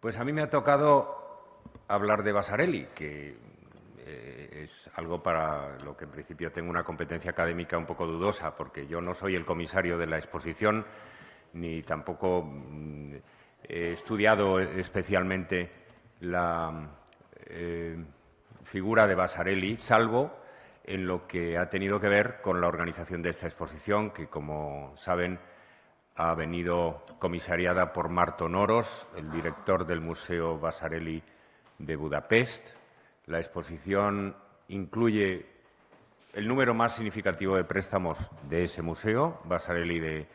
Pues a mí me ha tocado hablar de Vasarely, que es algo para lo que en principio tengo una competencia académica un poco dudosa, porque yo no soy el comisario de la exposición, ni tampoco he estudiado especialmente la figura de Vasarely, salvo en lo que ha tenido que ver con la organización de esta exposición, que, como saben, ha venido comisariada por Márton Orosz, el director del Museo Vasarely de Budapest. La exposición incluye el número más significativo de préstamos de ese museo, Vasarely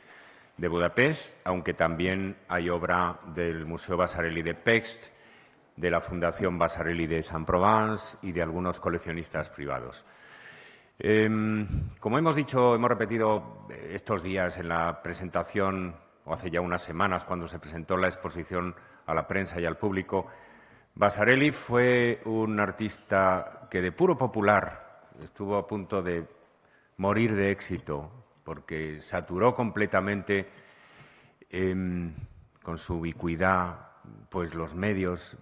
de Budapest, aunque también hay obra del Museo Vasarely de Pest, de la Fundación Vasarely de Aix-en-Provence y de algunos coleccionistas privados. Como hemos dicho, hemos repetido estos días en la presentación, o hace ya unas semanas, cuando se presentó la exposición a la prensa y al público, Vasarely fue un artista que de puro popular estuvo a punto de morir de éxito, porque saturó completamente con su ubicuidad pues los medios,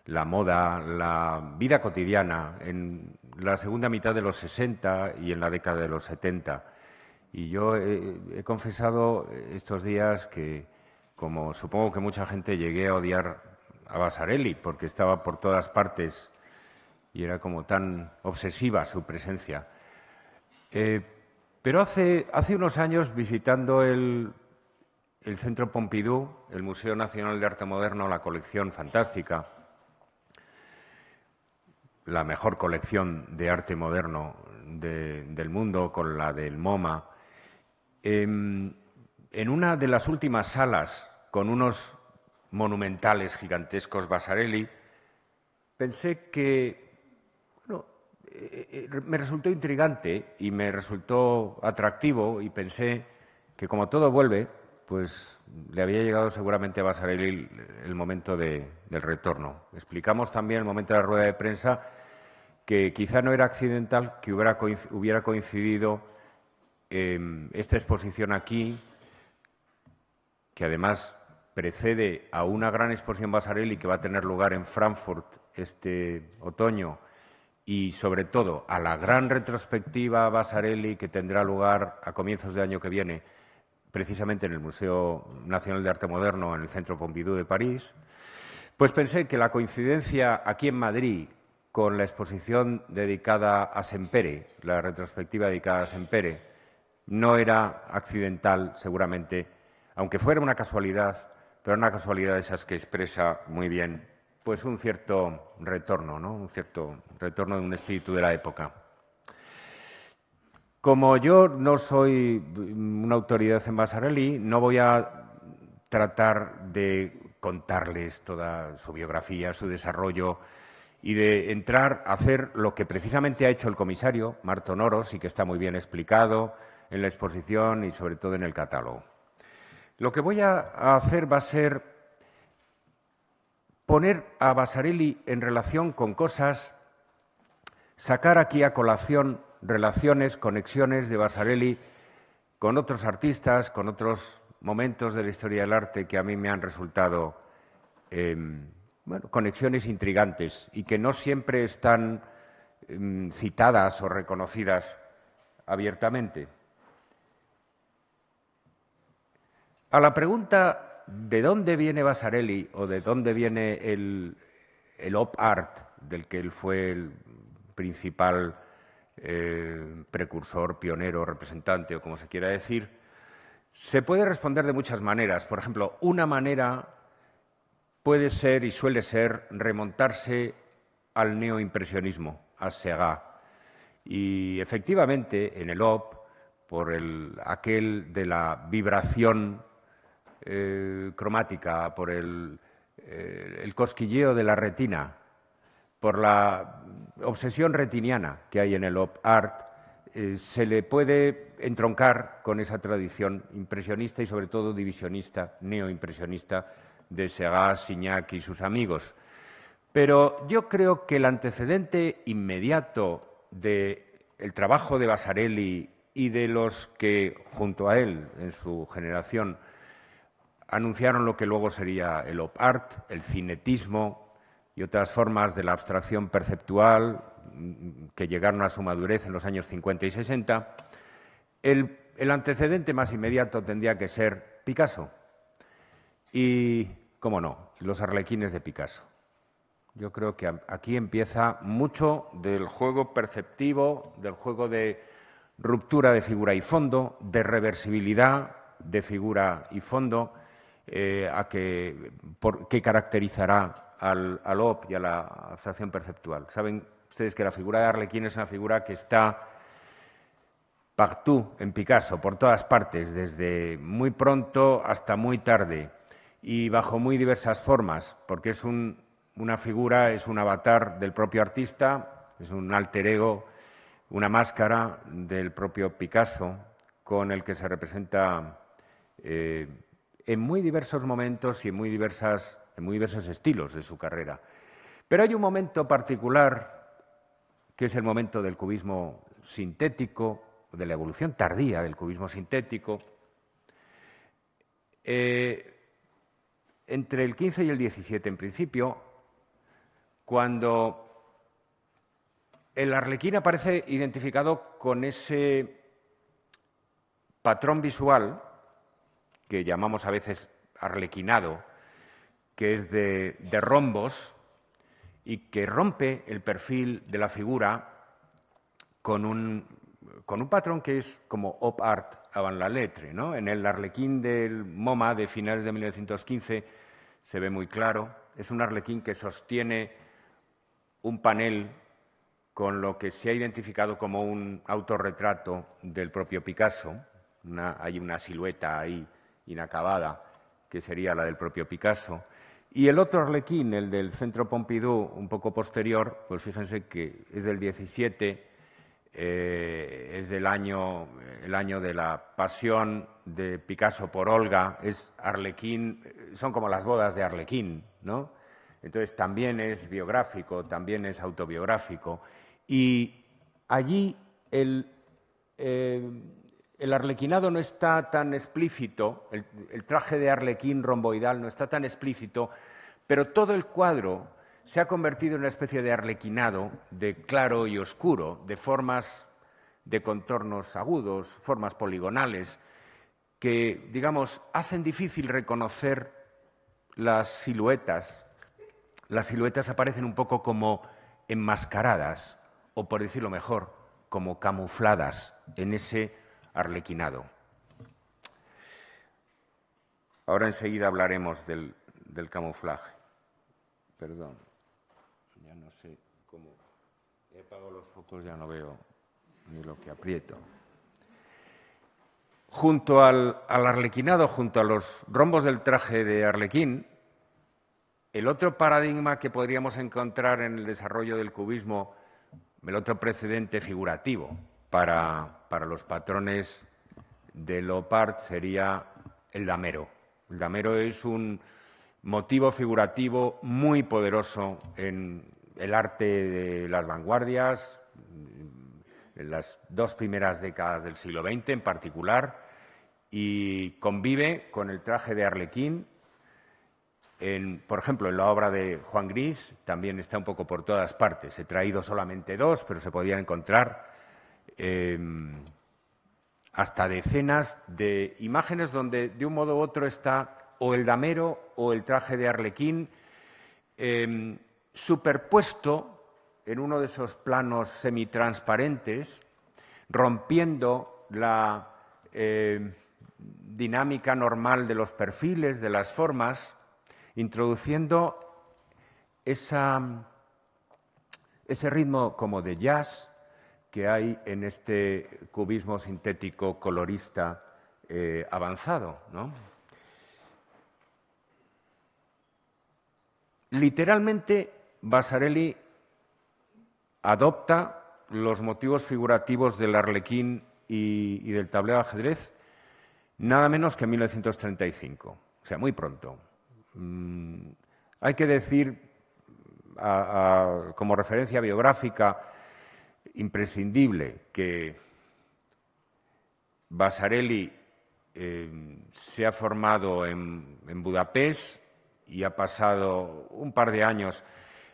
la moda, la vida cotidiana en la segunda mitad de los 60 y en la década de los 70. Y yo he confesado estos días que, como supongo que mucha gente, llegué a odiar a Vasarely porque estaba por todas partes y era como tan obsesiva su presencia. Pero hace unos años, visitando el Centro Pompidou, el Museo Nacional de Arte Moderno, la colección fantástica, la mejor colección de arte moderno del mundo, con la del MoMA, en una de las últimas salas, con unos monumentales gigantescos Vasarely, pensé que me resultó intrigante y me resultó atractivo, y pensé que, como todo vuelve, pues le había llegado seguramente a Vasarely el momento del retorno. Explicamos también en el momento de la rueda de prensa que quizá no era accidental que hubiera coincidido esta exposición aquí, que además precede a una gran exposición Vasarely que va a tener lugar en Frankfurt este otoño, y sobre todo a la gran retrospectiva Vasarely que tendrá lugar a comienzos del año que viene, precisamente en el Museo Nacional de Arte Moderno, en el Centro Pompidou de París. Pues pensé que la coincidencia aquí en Madrid con la exposición dedicada a Sempere, la retrospectiva dedicada a Sempere, no era accidental, seguramente, aunque fuera una casualidad, pero una casualidad de esas que expresa muy bien pues un cierto retorno, ¿no? Un cierto retorno de un espíritu de la época. Como yo no soy una autoridad en Vasarely, no voy a tratar de contarles toda su biografía, su desarrollo, y de entrar a hacer lo que precisamente ha hecho el comisario, Márton Orosz, y que está muy bien explicado en la exposición y sobre todo en el catálogo. Lo que voy a hacer va a ser poner a Vasarely en relación con cosas, sacar aquí a colación relaciones, conexiones de Vasarely con otros artistas, con otros momentos de la historia del arte que a mí me han resultado conexiones intrigantes y que no siempre están citadas o reconocidas abiertamente. A la pregunta ¿de dónde viene Vasarely o de dónde viene el op art, del que él fue el principal precursor, pionero, representante o como se quiera decir? Se puede responder de muchas maneras. Por ejemplo, una manera puede ser y suele ser remontarse al neoimpresionismo, a Degas. Y efectivamente, en el op, por aquel de la vibración cromática, por el cosquilleo de la retina, por la obsesión retiniana que hay en el op art, se le puede entroncar con esa tradición impresionista y sobre todo divisionista, neoimpresionista de Degas, Signac y sus amigos. Pero yo creo que el antecedente inmediato del trabajo de Vasarely y de los que, junto a él, en su generación, anunciaron lo que luego sería el op art, el cinetismo y otras formas de la abstracción perceptual que llegaron a su madurez en los años 50 y 60, el antecedente más inmediato tendría que ser Picasso. Y, cómo no, los arlequines de Picasso. Yo creo que aquí empieza mucho del juego perceptivo, del juego de ruptura de figura y fondo, de reversibilidad de figura y fondo, que caracterizará al OP y a la abstracción perceptual. Saben ustedes que la figura de Arlequín es una figura que está partout en Picasso, por todas partes, desde muy pronto hasta muy tarde y bajo muy diversas formas, porque es una figura, es un avatar del propio artista, es un alter ego, una máscara del propio Picasso con el que se representa en muy diversos momentos y en muy diversos estilos de su carrera. Pero hay un momento particular que es el momento del cubismo sintético, de la evolución tardía del cubismo sintético, entre el 15 y el 17 en principio, cuando el arlequín aparece identificado con ese patrón visual que llamamos a veces arlequinado, que es de rombos y que rompe el perfil de la figura con un patrón que es como op art avant la lettre, ¿no? En el arlequín del MoMA de finales de 1915 se ve muy claro. Es un arlequín que sostiene un panel con lo que se ha identificado como un autorretrato del propio Picasso. Hay una silueta ahí inacabada, que sería la del propio Picasso. Y el otro arlequín, el del Centro Pompidou, un poco posterior, pues fíjense que es del 17, es el año de la pasión de Picasso por Olga, es Arlequín, son como las bodas de Arlequín, ¿no? Entonces también es biográfico, también es autobiográfico. Y allí el arlequinado no está tan explícito, el traje de arlequín romboidal no está tan explícito, pero todo el cuadro se ha convertido en una especie de arlequinado de claro y oscuro, de formas de contornos agudos, formas poligonales, que, digamos, hacen difícil reconocer las siluetas. Las siluetas aparecen un poco como enmascaradas, o por decirlo mejor, como camufladas en ese arlequinado. Ahora enseguida hablaremos del camuflaje. Perdón, ya no sé cómo. He apagado los focos, ya no veo ni lo que aprieto. Junto al arlequinado, junto a los rombos del traje de Arlequín, el otro paradigma que podríamos encontrar en el desarrollo del cubismo, el otro precedente figurativo para los patrones del op art sería el damero. El damero es un motivo figurativo muy poderoso en el arte de las vanguardias, en las dos primeras décadas del siglo XX en particular, y convive con el traje de Arlequín. Por ejemplo, en la obra de Juan Gris también está un poco por todas partes. He traído solamente dos, pero se podían encontrar hasta decenas de imágenes donde de un modo u otro está o el damero o el traje de Arlequín superpuesto en uno de esos planos semitransparentes, rompiendo la dinámica normal de los perfiles, de las formas, introduciendo ese ritmo como de jazz que hay en este cubismo sintético colorista avanzado, ¿no? Literalmente, Vasarely adopta los motivos figurativos del arlequín y del tablero de ajedrez nada menos que en 1935, o sea, muy pronto. Hay que decir, como referencia biográfica imprescindible, que Vasarely se ha formado en Budapest y ha pasado un par de años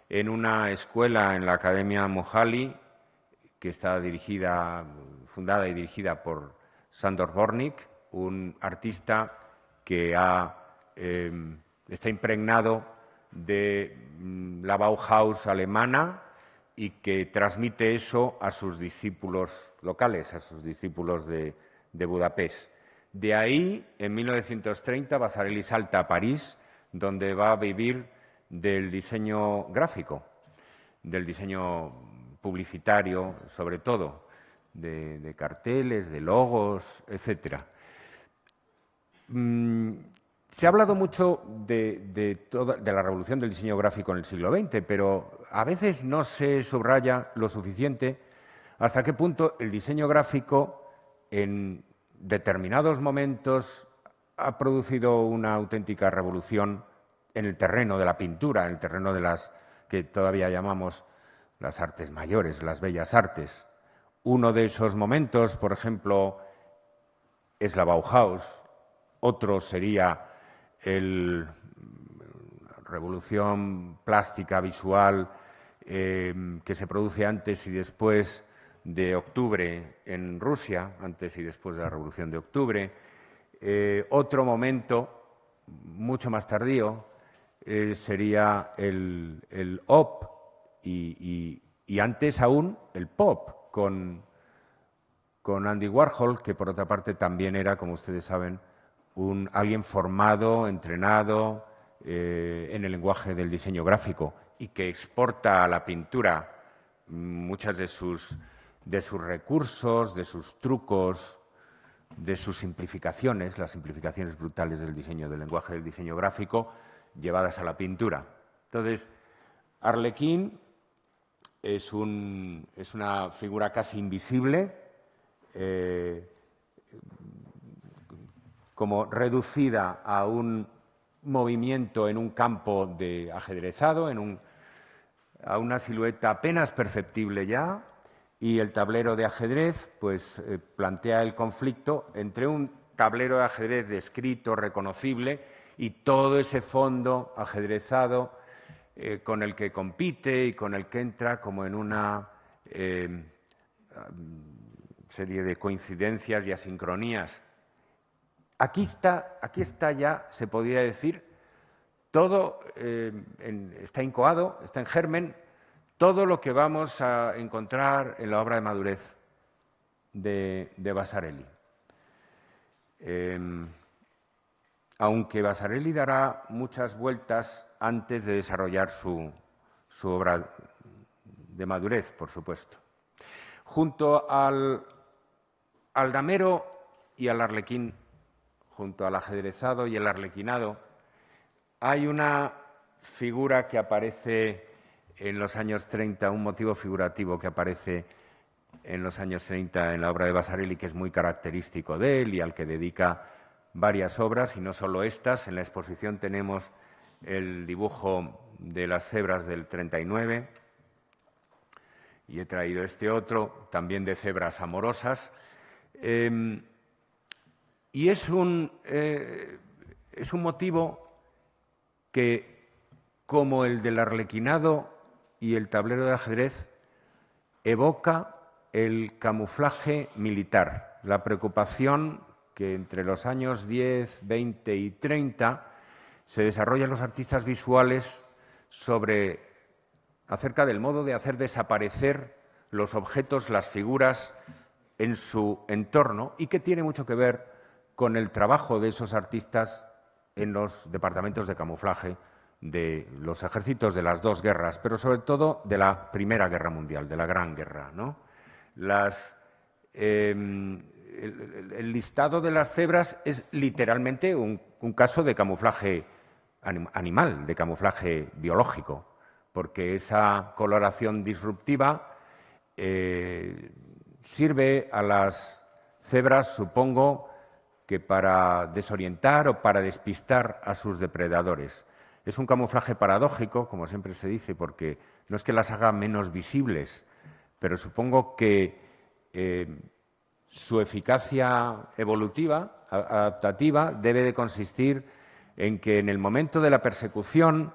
en una escuela en la Academia Mohály, que está fundada y dirigida por Sándor Borník, un artista que está impregnado de la Bauhaus alemana y que transmite eso a sus discípulos locales, a sus discípulos de Budapest. De ahí, en 1930, Vasarely salta a París, donde va a vivir del diseño gráfico, del diseño publicitario, sobre todo, de carteles, de logos, etc. Se ha hablado mucho de la revolución del diseño gráfico en el siglo XX, pero a veces no se subraya lo suficiente hasta qué punto el diseño gráfico en determinados momentos ha producido una auténtica revolución en el terreno de la pintura, en el terreno de las que todavía llamamos las artes mayores, las bellas artes. Uno de esos momentos, por ejemplo, es la Bauhaus, otro sería la revolución plástica visual que se produce antes y después de octubre en Rusia, antes y después de la Revolución de Octubre. Otro momento, mucho más tardío, sería el op y antes aún el pop, con Andy Warhol, que por otra parte también era, como ustedes saben, alguien formado, entrenado en el lenguaje del diseño gráfico y que exporta a la pintura muchas de sus recursos, de sus trucos, de sus simplificaciones, las simplificaciones brutales del lenguaje del diseño gráfico, llevadas a la pintura. Entonces, Arlequín es una figura casi invisible, como reducida a un movimiento en un campo de ajedrezado, a una silueta apenas perceptible ya, y el tablero de ajedrez pues, plantea el conflicto entre un tablero de ajedrez descrito, reconocible, y todo ese fondo ajedrezado con el que compite y con el que entra como en una serie de coincidencias y asincronías. Aquí está ya, se podría decir, todo está incoado, está en germen, todo lo que vamos a encontrar en la obra de madurez de Vasarely. Aunque Vasarely dará muchas vueltas antes de desarrollar su obra de madurez, por supuesto. Junto al damero y al arlequín, junto al ajedrezado y el arlequinado, hay una figura que aparece en los años 30, un motivo figurativo que aparece en los años 30 en la obra de Vasarely, que es muy característico de él y al que dedica varias obras, y no solo estas. En la exposición tenemos el dibujo de las cebras del 39, y he traído este otro, también de cebras amorosas. Y es un motivo que, como el del arlequinado y el tablero de ajedrez, evoca el camuflaje militar, la preocupación que entre los años 10, 20 y 30 se desarrollan los artistas visuales acerca del modo de hacer desaparecer los objetos, las figuras en su entorno, y que tiene mucho que ver con el trabajo de esos artistas en los departamentos de camuflaje de los ejércitos de las dos guerras, pero sobre todo de la Primera Guerra Mundial, de la Gran Guerra, ¿no? El listado de las cebras es literalmente un caso de camuflaje animal, de camuflaje biológico, porque esa coloración disruptiva sirve a las cebras, supongo, que para desorientar o para despistar a sus depredadores. Es un camuflaje paradójico, como siempre se dice, porque no es que las haga menos visibles, pero supongo que Su eficacia evolutiva, adaptativa, debe de consistir en que en el momento de la persecución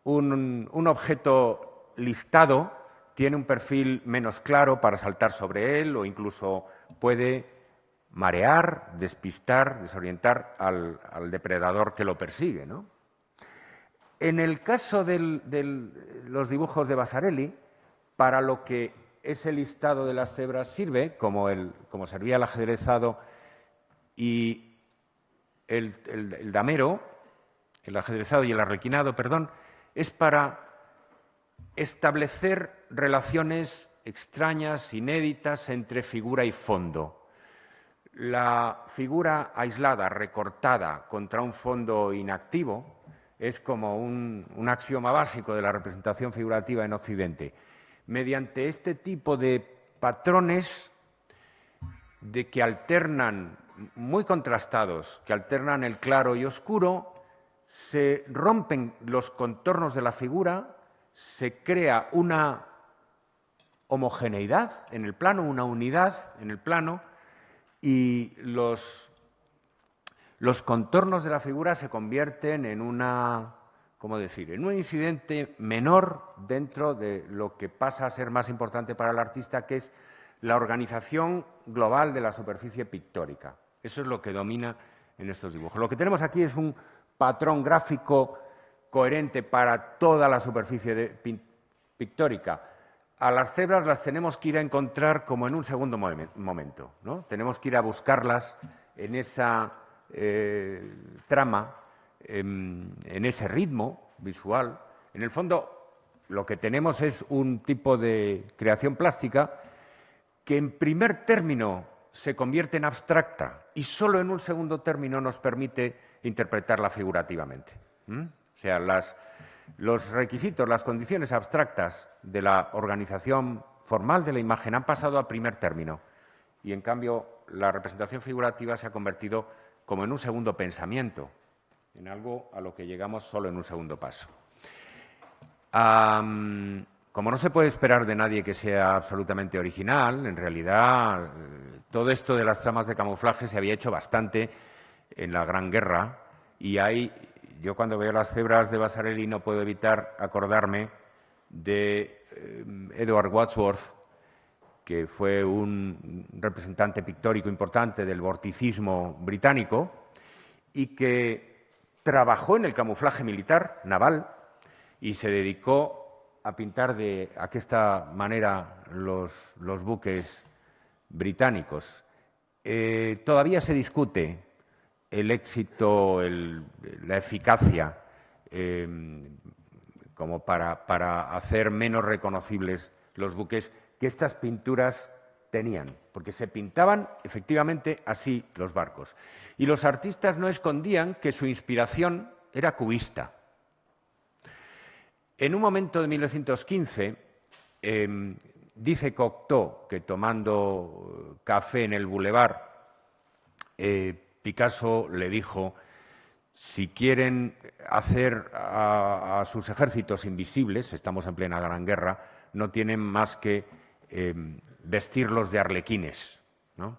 un objeto listado tiene un perfil menos claro para saltar sobre él o incluso puede marear, despistar, desorientar al depredador que lo persigue, ¿no? En el caso de los dibujos de Vasarely, para lo que ese listado de las cebras sirve, como servía el ajedrezado y el damero, el ajedrezado y el arlequinado, perdón, es para establecer relaciones extrañas, inéditas, entre figura y fondo. La figura aislada, recortada contra un fondo inactivo, es como un axioma básico de la representación figurativa en Occidente. Mediante este tipo de patrones de que alternan, muy contrastados, que alternan el claro y oscuro, se rompen los contornos de la figura, se crea una homogeneidad en el plano, una unidad en el plano, y los contornos de la figura se convierten en en un incidente menor dentro de lo que pasa a ser más importante para el artista, que es la organización global de la superficie pictórica. Eso es lo que domina en estos dibujos. Lo que tenemos aquí es un patrón gráfico coherente para toda la superficie pictórica. A las cebras las tenemos que ir a encontrar como en un segundo momento, ¿no? Tenemos que ir a buscarlas en esa trama, en ese ritmo visual. En el fondo, lo que tenemos es un tipo de creación plástica que en primer término se convierte en abstracta y solo en un segundo término nos permite interpretarla figurativamente. O sea, los requisitos, las condiciones abstractas de la organización formal de la imagen han pasado a primer término y, en cambio, la representación figurativa se ha convertido como en un segundo pensamiento, en algo a lo que llegamos solo en un segundo paso. Como no se puede esperar de nadie que sea absolutamente original, en realidad todo esto de las tramas de camuflaje se había hecho bastante en la Gran Guerra y yo cuando veo las cebras de Vasarely no puedo evitar acordarme de Edward Wadsworth, que fue un representante pictórico importante del vorticismo británico y que trabajó en el camuflaje militar naval y se dedicó a pintar de aquesta manera los buques británicos. Todavía se discute el éxito, la eficacia, como para hacer menos reconocibles los buques que estas pinturas tenían, porque se pintaban efectivamente así los barcos. Y los artistas no escondían que su inspiración era cubista. En un momento de 1915, dice Cocteau que tomando café en el Boulevard, Picasso le dijo: si quieren hacer a sus ejércitos invisibles, estamos en plena Gran Guerra, no tienen más que vestirlos de arlequines, ¿no?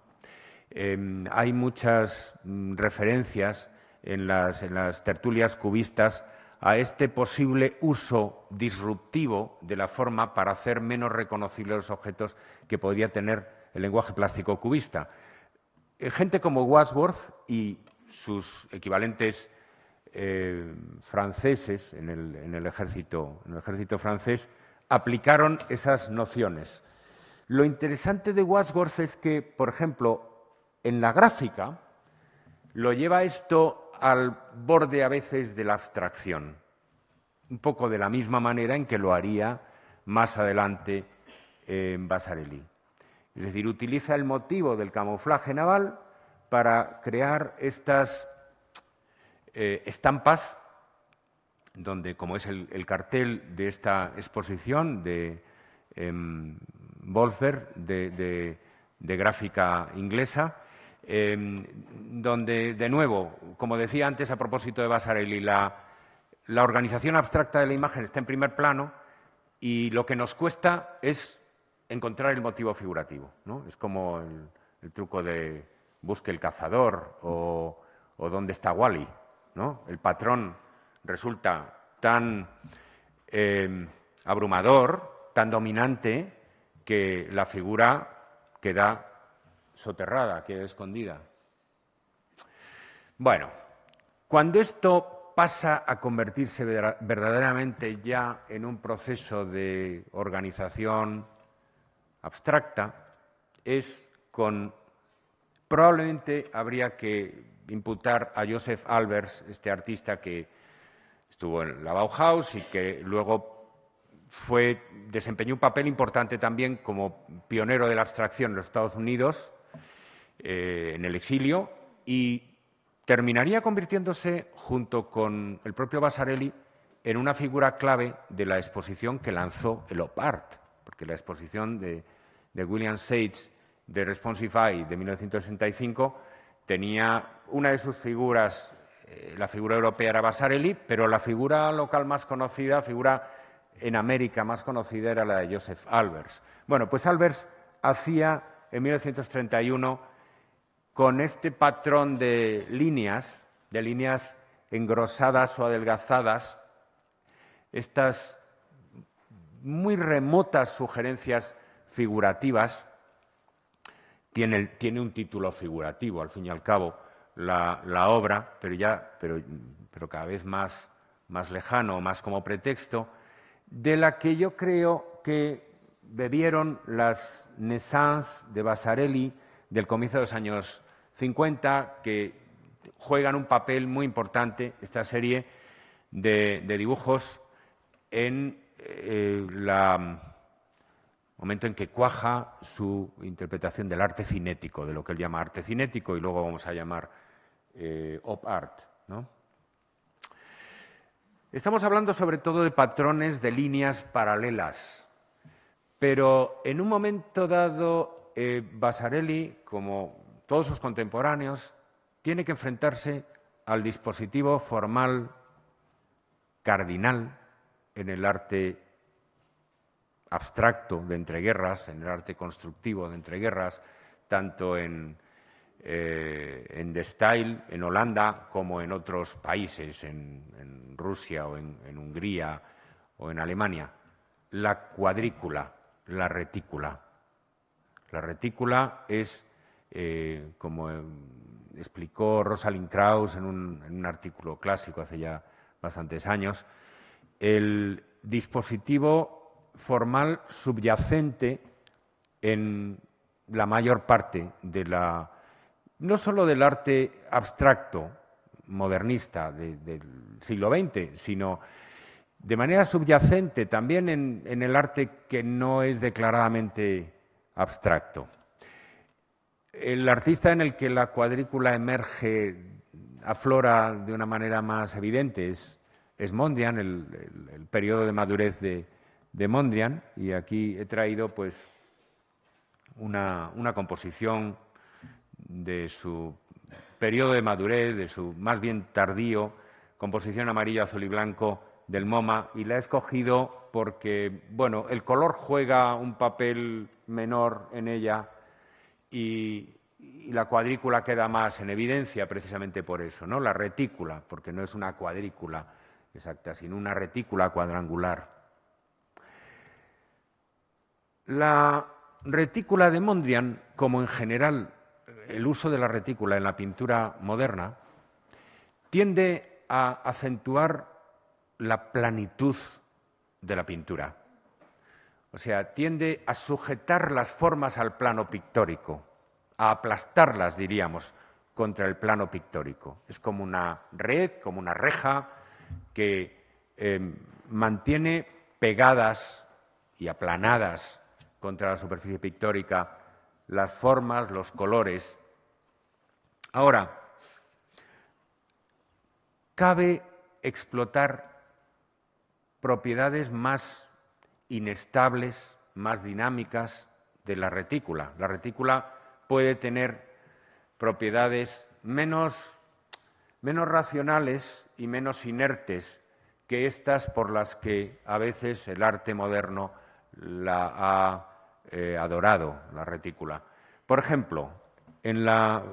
Hay muchas referencias en las tertulias cubistas a este posible uso disruptivo de la forma para hacer menos reconocibles los objetos que podría tener el lenguaje plástico cubista. Gente como Wadsworth y sus equivalentes franceses en el ejército francés aplicaron esas nociones. Lo interesante de Wadsworth es que, por ejemplo, en la gráfica lo lleva esto al borde a veces de la abstracción, un poco de la misma manera en que lo haría más adelante en Vasarely. Es decir, utiliza el motivo del camuflaje naval para crear estas estampas, donde, como es el cartel de esta exposición de Wolfer, de gráfica inglesa, donde, de nuevo, como decía antes a propósito de Vasarely, la organización abstracta de la imagen está en primer plano y lo que nos cuesta es encontrar el motivo figurativo, ¿no? Es como el truco de busque el cazador o dónde está Wally, ¿no? El patrón resulta tan abrumador, tan dominante, que la figura queda soterrada, queda escondida. Bueno, cuando esto pasa a convertirse verdaderamente ya en un proceso de organización abstracta, es con, probablemente habría que imputar a Joseph Albers, este artista que estuvo en la Bauhaus y que luego desempeñó un papel importante también como pionero de la abstracción en los Estados Unidos, en el exilio, y terminaría convirtiéndose, junto con el propio Vasarely, en una figura clave de la exposición que lanzó el Op Art, porque la exposición de William Sage de Responsive Eye de 1965 tenía una de sus figuras, la figura europea era Vasarely, pero la figura local más conocida, figura en América más conocida, era la de Joseph Albers. Bueno, pues Albers hacía en 1931, con este patrón de líneas engrosadas o adelgazadas, estas muy remotas sugerencias figurativas. Tiene un título figurativo, al fin y al cabo, la obra, pero cada vez más lejano, más como pretexto, de la que yo creo que bebieron las naissances de Vasarely del comienzo de los años 50, que juegan un papel muy importante, esta serie de dibujos, en el momento en que cuaja su interpretación del arte cinético, de lo que él llama arte cinético, y luego vamos a llamar op art, ¿no? Estamos hablando sobre todo de patrones de líneas paralelas, pero en un momento dado Vasarely, como todos sus contemporáneos, tiene que enfrentarse al dispositivo formal cardinal en el arte abstracto de entreguerras, en el arte constructivo de entreguerras, tanto en De Stijl, en Holanda, como en otros países, en Rusia o en Hungría o en Alemania. La cuadrícula, la retícula. La retícula es, como explicó Rosalind Krauss en un artículo clásico hace ya bastantes años, el dispositivo formal subyacente en la mayor parte de no solo del arte abstracto modernista del siglo XX, sino de manera subyacente también en el arte que no es declaradamente abstracto. El artista en el que la cuadrícula emerge, aflora de una manera más evidente es Mondrian, el periodo de madurez de Mondrian, y aquí he traído pues una composición de su periodo de madurez, de su más bien tardío, composición amarillo, azul y blanco del MoMA, y la he escogido porque, bueno, el color juega un papel menor en ella y la cuadrícula queda más en evidencia precisamente por eso, ¿no? La retícula, porque no es una cuadrícula exacta, sino una retícula cuadrangular. La retícula de Mondrian, como en general el uso de la retícula en la pintura moderna, tiende a acentuar la planitud de la pintura. O sea, tiende a sujetar las formas al plano pictórico, a aplastarlas, diríamos, contra el plano pictórico. Es como una red, como una reja que mantiene pegadas y aplanadas contra la superficie pictórica las formas, los colores. Ahora, cabe explotar propiedades más inestables, más dinámicas de la retícula. La retícula puede tener propiedades menos racionales y menos inertes que estas por las que a veces el arte moderno la ha adorado, la retícula. Por ejemplo, en la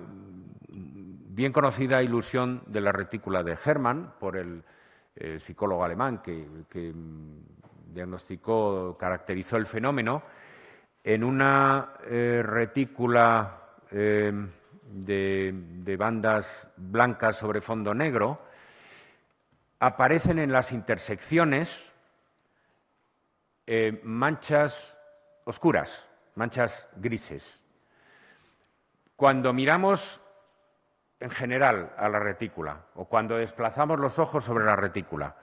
bien conocida ilusión de la retícula de Hermann, por el psicólogo alemán que diagnosticó, caracterizó el fenómeno, en una retícula de bandas blancas sobre fondo negro, aparecen en las intersecciones manchas oscuras, manchas grises. Cuando miramos en general a la retícula o cuando desplazamos los ojos sobre la retícula,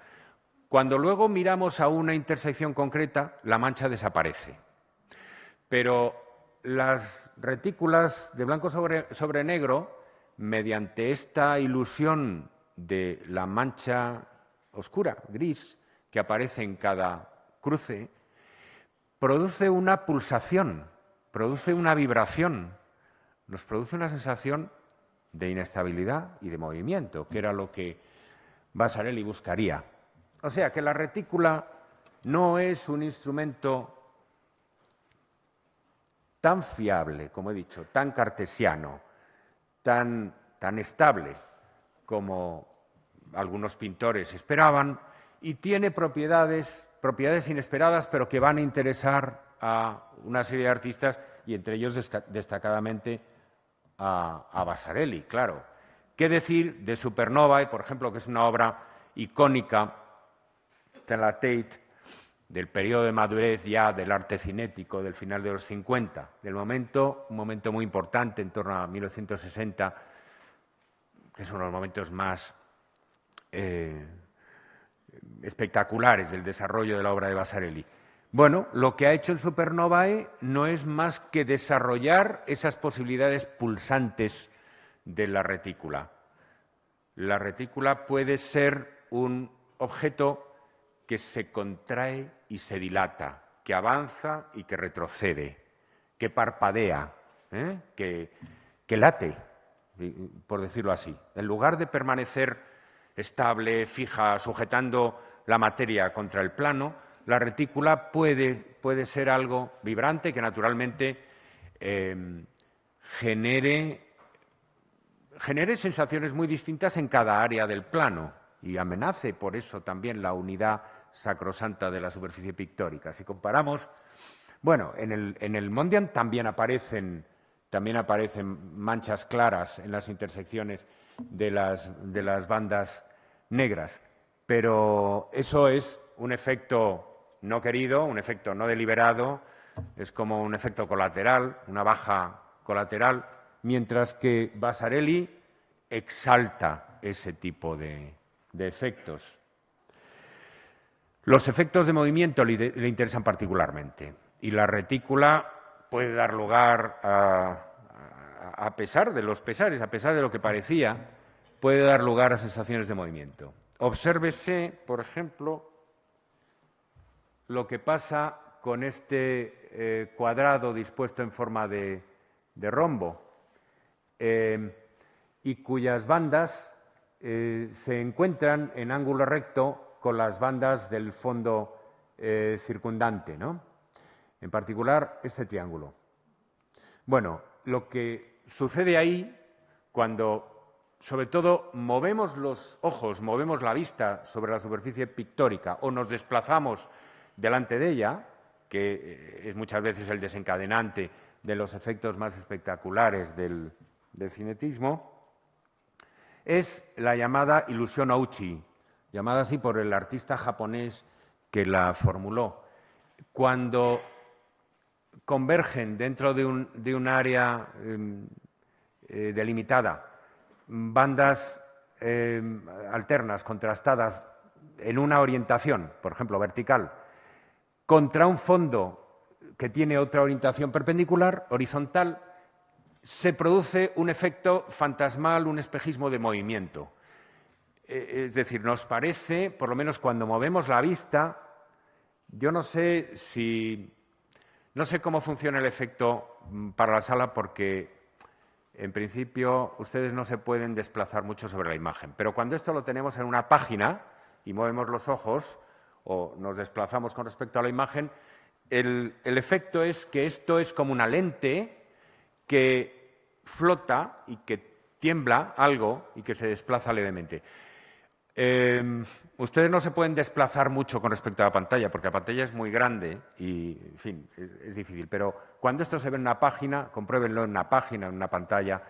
cuando luego miramos a una intersección concreta, la mancha desaparece. Pero las retículas de blanco sobre negro, mediante esta ilusión de la mancha oscura, gris, que aparece en cada cruce, produce una pulsación, produce una vibración, nos produce una sensación de inestabilidad y de movimiento, que era lo que Vasarely buscaría. O sea que la retícula no es un instrumento tan fiable, como he dicho, tan cartesiano, tan estable como algunos pintores esperaban, y tiene propiedades inesperadas, pero que van a interesar a una serie de artistas, y entre ellos destacadamente a Vasarely, claro. ¿Qué decir de Supernovae, por ejemplo, que es una obra icónica, está en la Tate, del periodo de madurez ya del arte cinético del final de los 50, un momento muy importante en torno a 1960, que es uno de los momentos más espectaculares del desarrollo de la obra de Vasarely. Bueno, lo que ha hecho el Supernovae no es más que desarrollar esas posibilidades pulsantes de la retícula. La retícula puede ser un objeto que se contrae y se dilata, que avanza y que retrocede, que parpadea, que late, por decirlo así. En lugar de permanecer estable, fija, sujetando la materia contra el plano, la retícula puede ser algo vibrante que naturalmente genere sensaciones muy distintas en cada área del plano y amenace por eso también la unidad sacrosanta de la superficie pictórica. Si comparamos, bueno, en el Mondrian también aparecen manchas claras en las intersecciones de las bandas negras, pero eso es un efecto no querido, un efecto no deliberado, es como un efecto colateral, una baja colateral, mientras que Vasarely exalta ese tipo de efectos. Los efectos de movimiento le interesan particularmente y la retícula puede dar lugar a pesar de los pesares, a pesar de lo que parecía, puede dar lugar a sensaciones de movimiento. Obsérvese, por ejemplo, lo que pasa con este cuadrado dispuesto en forma de rombo y cuyas bandas se encuentran en ángulo recto con las bandas del fondo circundante, ¿no? En particular, este triángulo. Bueno, lo que sucede ahí cuando sobre todo movemos los ojos, movemos la vista sobre la superficie pictórica o nos desplazamos delante de ella, que es muchas veces el desencadenante de los efectos más espectaculares del cinetismo, es la llamada ilusión Ouchi, llamada así por el artista japonés que la formuló. Cuando convergen dentro de un área delimitada bandas alternas, contrastadas, en una orientación, por ejemplo, vertical, contra un fondo que tiene otra orientación perpendicular, horizontal, se produce un efecto fantasmal, un espejismo de movimiento. Es decir, nos parece, por lo menos cuando movemos la vista, yo no sé cómo funciona el efecto para la sala porque en principio ustedes no se pueden desplazar mucho sobre la imagen, pero cuando esto lo tenemos en una página y movemos los ojos o nos desplazamos con respecto a la imagen, el efecto es que esto es como una lente que flota y que tiembla algo y que se desplaza levemente. Ustedes no se pueden desplazar mucho con respecto a la pantalla, porque la pantalla es muy grande y, en fin, es difícil. Pero cuando esto se ve en una página, compruébenlo en una página, en una pantalla,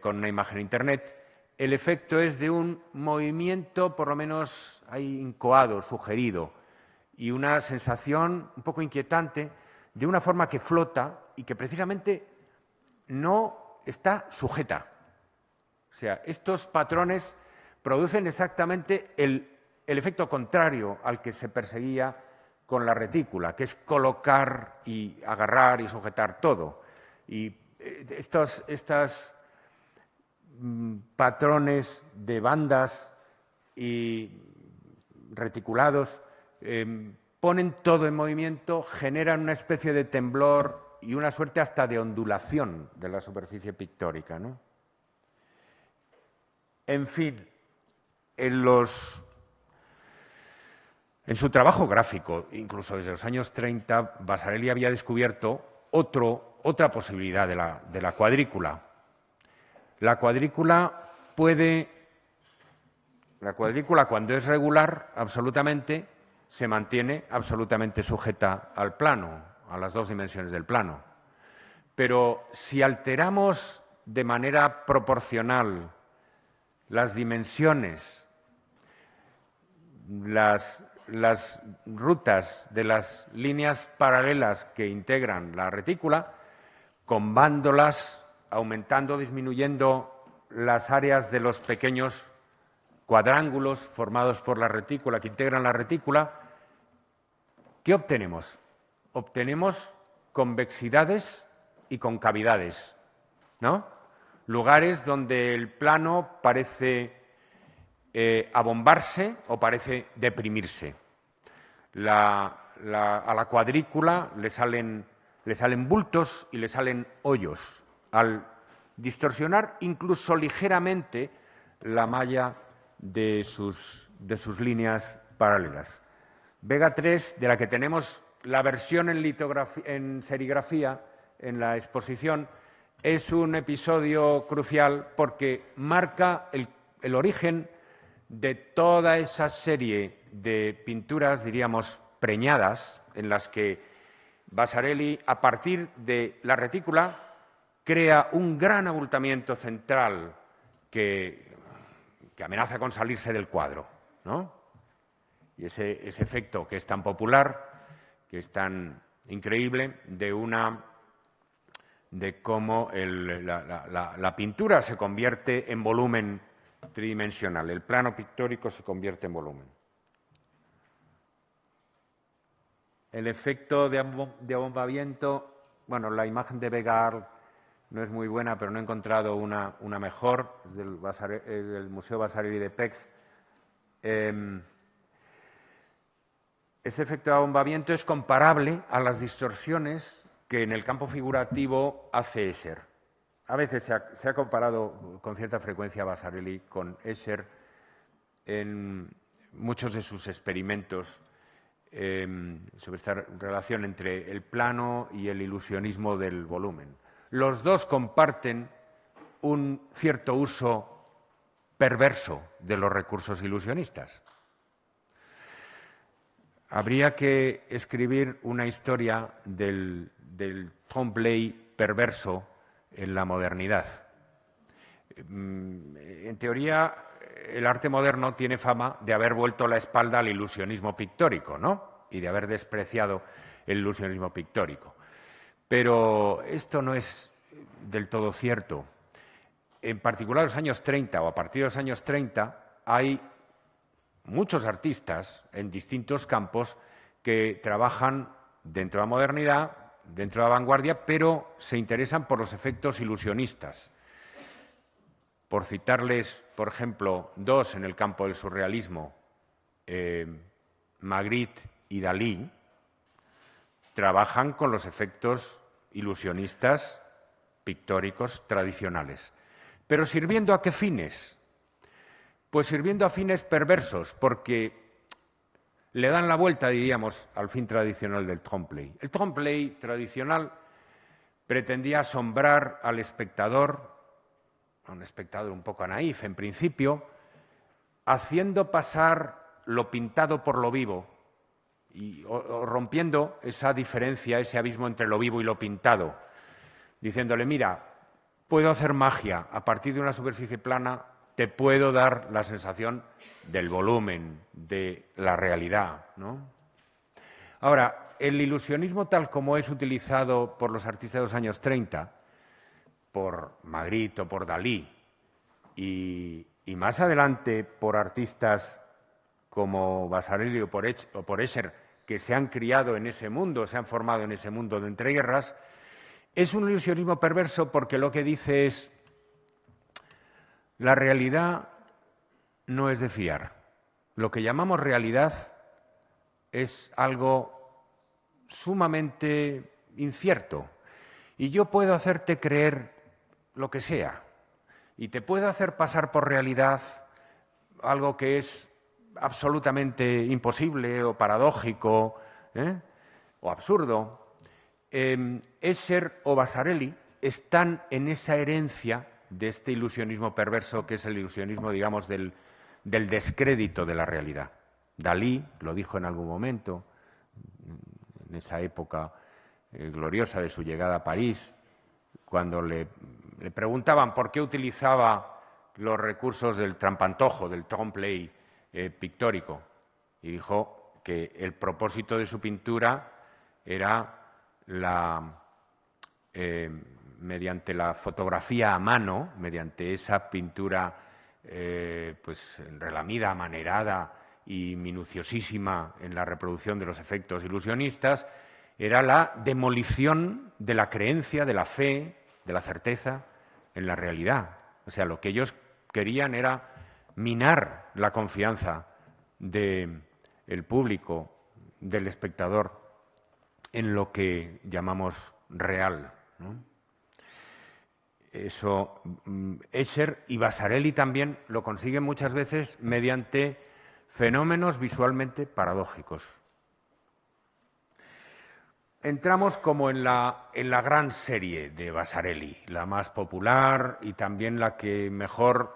con una imagen en Internet, el efecto es de un movimiento, por lo menos ahí incoado, sugerido, y una sensación un poco inquietante de una forma que flota y que precisamente no está sujeta. O sea, estos patrones producen exactamente el efecto contrario al que se perseguía con la retícula, que es colocar y agarrar y sujetar todo. Y estos patrones de bandas y reticulados ponen todo en movimiento, generan una especie de temblor y una suerte hasta de ondulación de la superficie pictórica, ¿no? En fin, en su trabajo gráfico, incluso desde los años 30, Vasarely había descubierto otra posibilidad de la cuadrícula. La cuadrícula, cuando es regular, absolutamente, se mantiene absolutamente sujeta al plano, a las dos dimensiones del plano. Pero si alteramos de manera proporcional las dimensiones, las rutas de las líneas paralelas que integran la retícula, combándolas, aumentando, disminuyendo las áreas de los pequeños cuadrángulos formados por la retícula, que integran la retícula, ¿qué obtenemos? Obtenemos convexidades y concavidades, ¿no? Lugares donde el plano parece abombarse o parece deprimirse. A la cuadrícula le salen bultos y le salen hoyos al distorsionar incluso ligeramente la malla de sus líneas paralelas. Vega 3, de la que tenemos la versión en serigrafía en la exposición, es un episodio crucial porque marca el origen de toda esa serie de pinturas, diríamos, preñadas, en las que Vasarely, a partir de la retícula, crea un gran abultamiento central que amenaza con salirse del cuadro, ¿no? Y ese efecto que es tan popular, que es tan increíble, de cómo la pintura se convierte en volumen tridimensional, el plano pictórico se convierte en volumen. El efecto de abombamiento, bueno, la imagen de Vega no es muy buena, pero no he encontrado una mejor, es del Museo Vasarely de Pécs. Ese efecto de abombamiento es comparable a las distorsiones que en el campo figurativo hace Escher. A veces se ha comparado con cierta frecuencia Vasarely con Escher en muchos de sus experimentos sobre esta relación entre el plano y el ilusionismo del volumen. Los dos comparten un cierto uso perverso de los recursos ilusionistas. Habría que escribir una historia del trompe-l'œil perverso en la modernidad. En teoría, el arte moderno tiene fama de haber vuelto la espalda al ilusionismo pictórico, ¿no? Y de haber despreciado el ilusionismo pictórico. Pero esto no es del todo cierto. En particular, en los años 30 o a partir de los años 30 hay muchos artistas en distintos campos que trabajan dentro de la modernidad, dentro de la vanguardia, pero se interesan por los efectos ilusionistas. Por citarles, por ejemplo, dos en el campo del surrealismo, Magritte y Dalí, trabajan con los efectos ilusionistas pictóricos tradicionales. ¿Pero sirviendo a qué fines? Pues sirviendo a fines perversos, porque le dan la vuelta, diríamos, al fin tradicional del trompe-l'œil. El trompe-l'œil tradicional pretendía asombrar al espectador, a un espectador un poco naif en principio, haciendo pasar lo pintado por lo vivo o rompiendo esa diferencia, ese abismo entre lo vivo y lo pintado, diciéndole, mira, puedo hacer magia a partir de una superficie plana, te puedo dar la sensación del volumen, de la realidad, ¿no? Ahora, el ilusionismo tal como es utilizado por los artistas de los años 30, por Magritte o por Dalí, y más adelante por artistas como Vasarely o por Escher, que se han criado en ese mundo, se han formado en ese mundo de entreguerras, es un ilusionismo perverso porque lo que dice es la realidad no es de fiar. Lo que llamamos realidad es algo sumamente incierto y yo puedo hacerte creer lo que sea y te puedo hacer pasar por realidad algo que es absolutamente imposible o paradójico o absurdo. Escher o Vasarely están en esa herencia de este ilusionismo perverso que es el ilusionismo, digamos, del descrédito de la realidad. Dalí lo dijo en algún momento, en esa época gloriosa de su llegada a París, cuando le preguntaban por qué utilizaba los recursos del trampantojo, del trompe-l'œil pictórico, y dijo que el propósito de su pintura era mediante la fotografía a mano, mediante esa pintura pues relamida, amanerada y minuciosísima en la reproducción de los efectos ilusionistas, era la demolición de la creencia, de la fe, de la certeza en la realidad. O sea, lo que ellos querían era minar la confianza del público, del espectador, en lo que llamamos real, ¿no? Eso, Escher y Vasarely también lo consiguen muchas veces mediante fenómenos visualmente paradójicos. Entramos como en la gran serie de Vasarely, la más popular y también la que mejor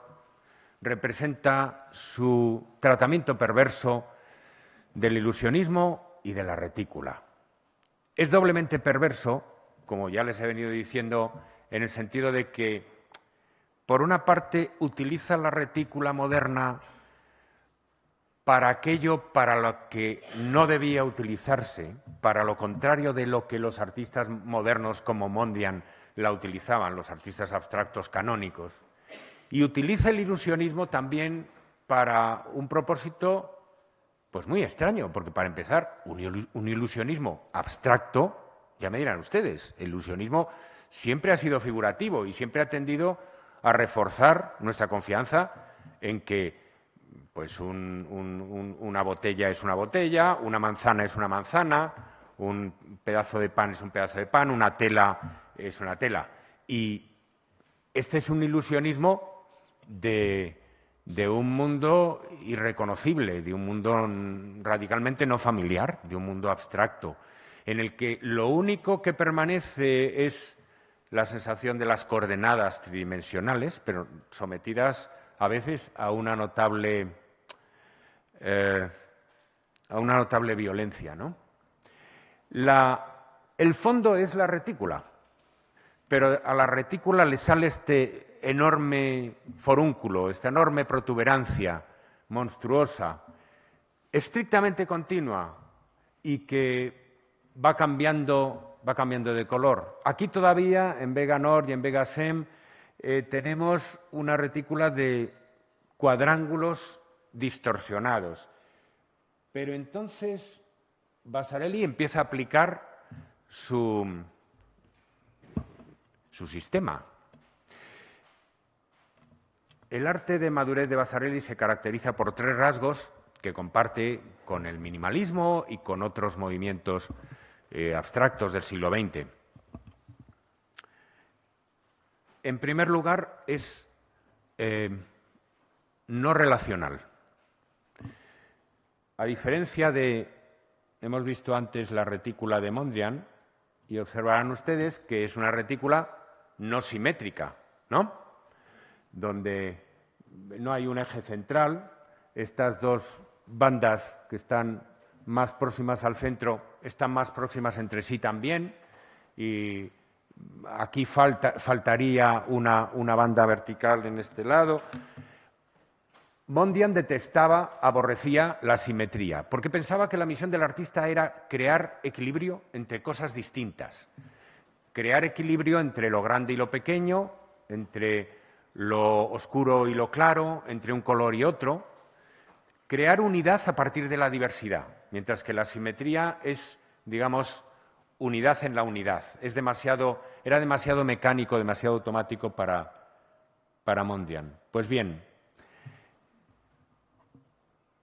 representa su tratamiento perverso del ilusionismo y de la retícula. Es doblemente perverso, como ya les he venido diciendo, en el sentido de que, por una parte, utiliza la retícula moderna para aquello para lo que no debía utilizarse, para lo contrario de lo que los artistas modernos como Mondrian la utilizaban, los artistas abstractos canónicos, y utiliza el ilusionismo también para un propósito pues muy extraño, porque para empezar, un ilusionismo abstracto, ya me dirán ustedes, el ilusionismo siempre ha sido figurativo y siempre ha tendido a reforzar nuestra confianza en que pues una botella es una botella, una manzana es una manzana, un pedazo de pan es un pedazo de pan, una tela es una tela. Y este es un ilusionismo de un mundo irreconocible, de un mundo radicalmente no familiar, de un mundo abstracto, en el que lo único que permanece es la sensación de las coordenadas tridimensionales, pero sometidas a veces a una notable violencia, ¿no? El fondo es la retícula, pero a la retícula le sale este enorme forúnculo, esta enorme protuberancia monstruosa, estrictamente continua y que va cambiando de color. Aquí todavía, en Vega Nord y en Vega Sem, tenemos una retícula de cuadrángulos distorsionados. Pero entonces Vasarely empieza a aplicar su sistema. El arte de madurez de Vasarely se caracteriza por tres rasgos que comparte con el minimalismo y con otros movimientos abstractos del siglo XX. En primer lugar, es no relacional. A diferencia de, hemos visto antes la retícula de Mondrian y observarán ustedes que es una retícula no simétrica, ¿no? Donde no hay un eje central, estas dos bandas que están más próximas al centro están más próximas entre sí también, y aquí faltaría una banda vertical en este lado. Mondrian detestaba, aborrecía la simetría, porque pensaba que la misión del artista era crear equilibrio entre cosas distintas, crear equilibrio entre lo grande y lo pequeño, entre lo oscuro y lo claro, entre un color y otro, crear unidad a partir de la diversidad, mientras que la simetría es, digamos, unidad en la unidad. Era demasiado mecánico, demasiado automático para Mondrian. Pues bien,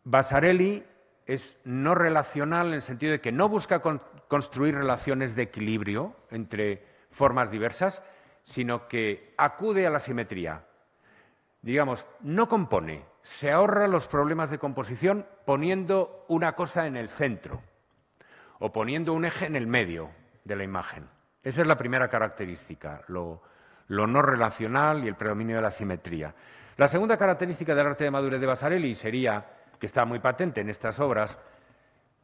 Vasarely es no relacional en el sentido de que no busca construir relaciones de equilibrio entre formas diversas, sino que acude a la simetría. Digamos, no compone, se ahorra los problemas de composición poniendo una cosa en el centro o poniendo un eje en el medio de la imagen. Esa es la primera característica, lo no relacional y el predominio de la simetría. La segunda característica del arte de madurez de Vasarely sería, que está muy patente en estas obras,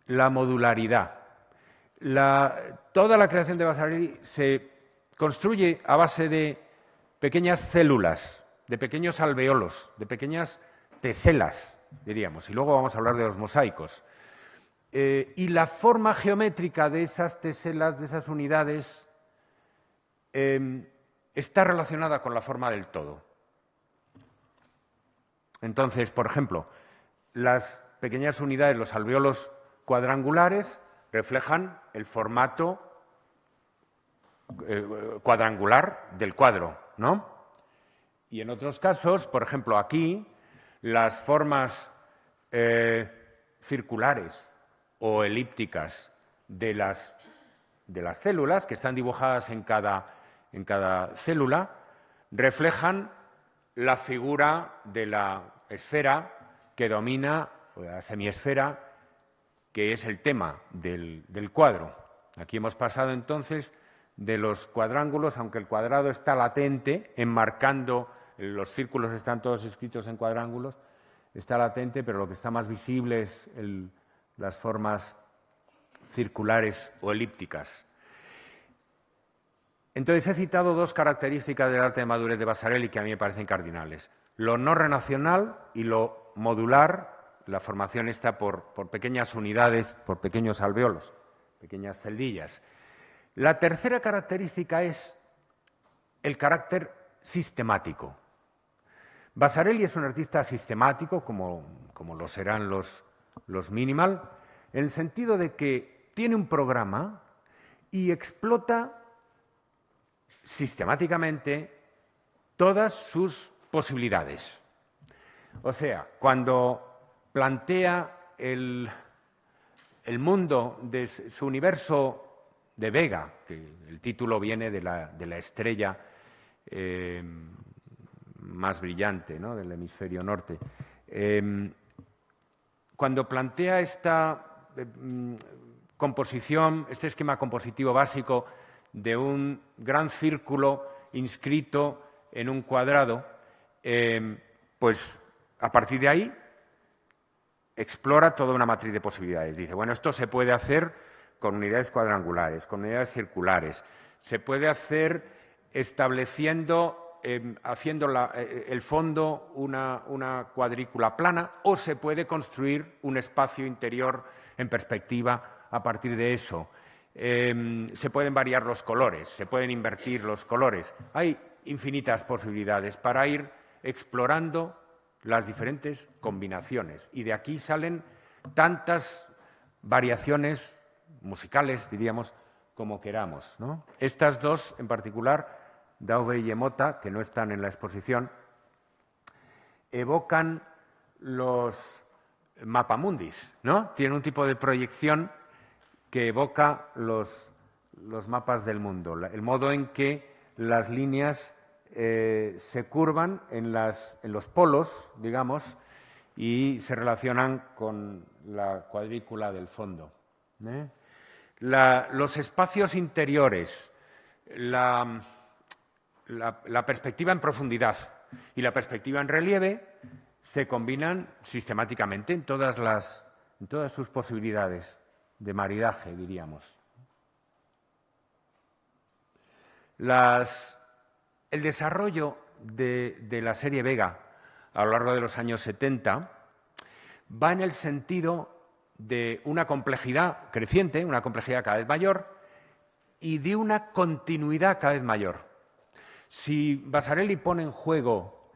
la modularidad. Toda la creación de Vasarely se construye a base de pequeñas células, de pequeños alveolos, de pequeñas teselas, diríamos, y luego vamos a hablar de los mosaicos. Y la forma geométrica de esas teselas, de esas unidades, está relacionada con la forma del todo. Entonces, por ejemplo, las pequeñas unidades, los alveolos cuadrangulares, reflejan el formato cuadrangular del cuadro, ¿no? Y en otros casos, por ejemplo, aquí, las formas circulares o elípticas de las células, que están dibujadas en cada célula, reflejan la figura de la esfera que domina, o la semiesfera, que es el tema del cuadro. Aquí hemos pasado entonces de los cuadrángulos, aunque el cuadrado está latente, enmarcando, los círculos están todos escritos en cuadrángulos, está latente, pero lo que está más visible es las formas circulares o elípticas. Entonces he citado dos características del arte de madurez de Vasarely que a mí me parecen cardinales: lo no relacional y lo modular, la formación está por pequeñas unidades, por pequeños alveolos, pequeñas celdillas. La tercera característica es el carácter sistemático. Vasarely es un artista sistemático, como lo serán los minimal, en el sentido de que tiene un programa y explota sistemáticamente todas sus posibilidades. O sea, cuando plantea el mundo de su universo de Vega, que el título viene de la estrella más brillante, ¿no?, del hemisferio norte. Cuando plantea esta composición, este esquema compositivo básico de un gran círculo inscrito en un cuadrado, pues a partir de ahí explora toda una matriz de posibilidades. Dice, bueno, esto se puede hacer con unidades cuadrangulares, con unidades circulares, se puede hacer estableciendo, haciendo el fondo una cuadrícula plana, o se puede construir un espacio interior en perspectiva a partir de eso. Se pueden variar los colores, se pueden invertir los colores. Hay infinitas posibilidades para ir explorando las diferentes combinaciones, y de aquí salen tantas variaciones musicales, diríamos, como queramos, ¿no? Estas dos en particular, Dauve y Emota, que no están en la exposición, evocan los mapamundis, ¿no? Tienen un tipo de proyección que evoca los mapas del mundo, el modo en que las líneas se curvan en los polos, digamos, y se relacionan con la cuadrícula del fondo. Los espacios interiores, la perspectiva en profundidad y la perspectiva en relieve se combinan sistemáticamente en todas sus posibilidades de maridaje, diríamos. El desarrollo de la serie Vega a lo largo de los años 70 va en el sentido de una complejidad creciente, una complejidad cada vez mayor y de una continuidad cada vez mayor. Si Vasarely pone en juego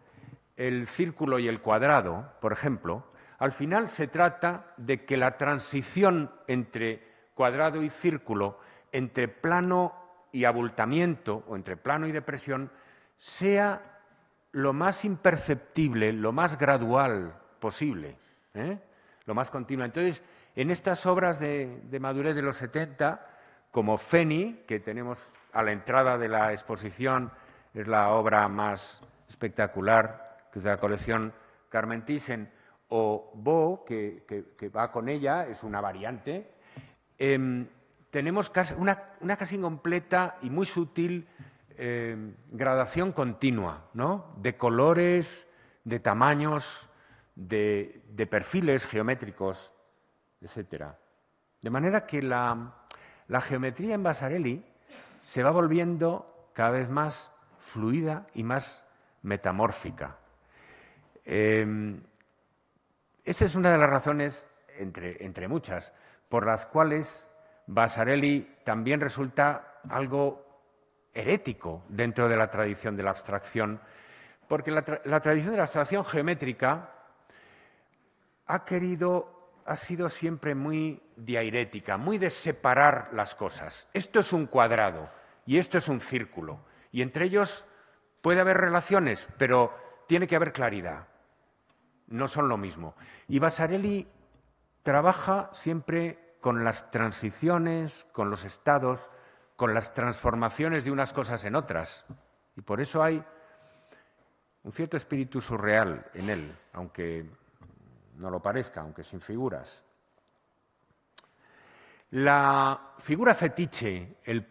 el círculo y el cuadrado, por ejemplo, al final se trata de que la transición entre cuadrado y círculo, entre plano y abultamiento o entre plano y depresión, sea lo más imperceptible, lo más gradual posible, lo más continua. Entonces, en estas obras de madurez de los 70, como Feni, que tenemos a la entrada de la exposición, es la obra más espectacular, que es de la colección Carmen Thyssen, o Bo, que va con ella, es una variante, tenemos una casi incompleta y muy sutil gradación continua, ¿no?, de colores, de tamaños, de perfiles geométricos, etcétera. De manera que la geometría en Vasarely se va volviendo cada vez más fluida y más metamórfica. Esa es una de las razones, entre muchas, por las cuales Vasarely también resulta algo herético dentro de la tradición de la abstracción, porque la tradición de la abstracción geométrica ha sido siempre muy diairética, muy de separar las cosas. Esto es un cuadrado y esto es un círculo, y entre ellos puede haber relaciones, pero tiene que haber claridad. No son lo mismo. Y Vasarely trabaja siempre con las transiciones, con los estados, con las transformaciones de unas cosas en otras. Y por eso hay un cierto espíritu surreal en él, aunque no lo parezca, aunque sin figuras. La figura fetiche, el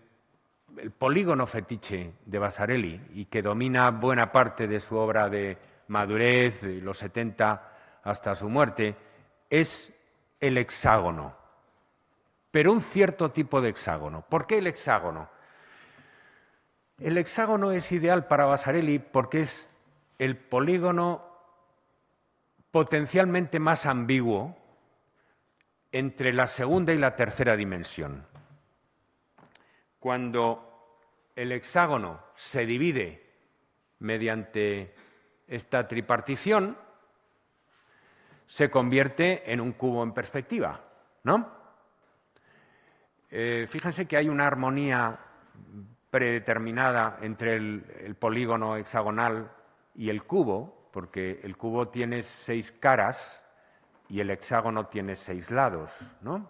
polígono fetiche de Vasarely, y que domina buena parte de su obra de madurez, de los 70 hasta su muerte, es el hexágono, pero un cierto tipo de hexágono. ¿Por qué el hexágono? El hexágono es ideal para Vasarely porque es el polígono potencialmente más ambiguo entre la segunda y la tercera dimensión. Cuando el hexágono se divide mediante esta tripartición, se convierte en un cubo en perspectiva, ¿no? Fíjense que hay una armonía predeterminada entre el polígono hexagonal y el cubo, porque el cubo tiene 6 caras y el hexágono tiene 6 lados, ¿no?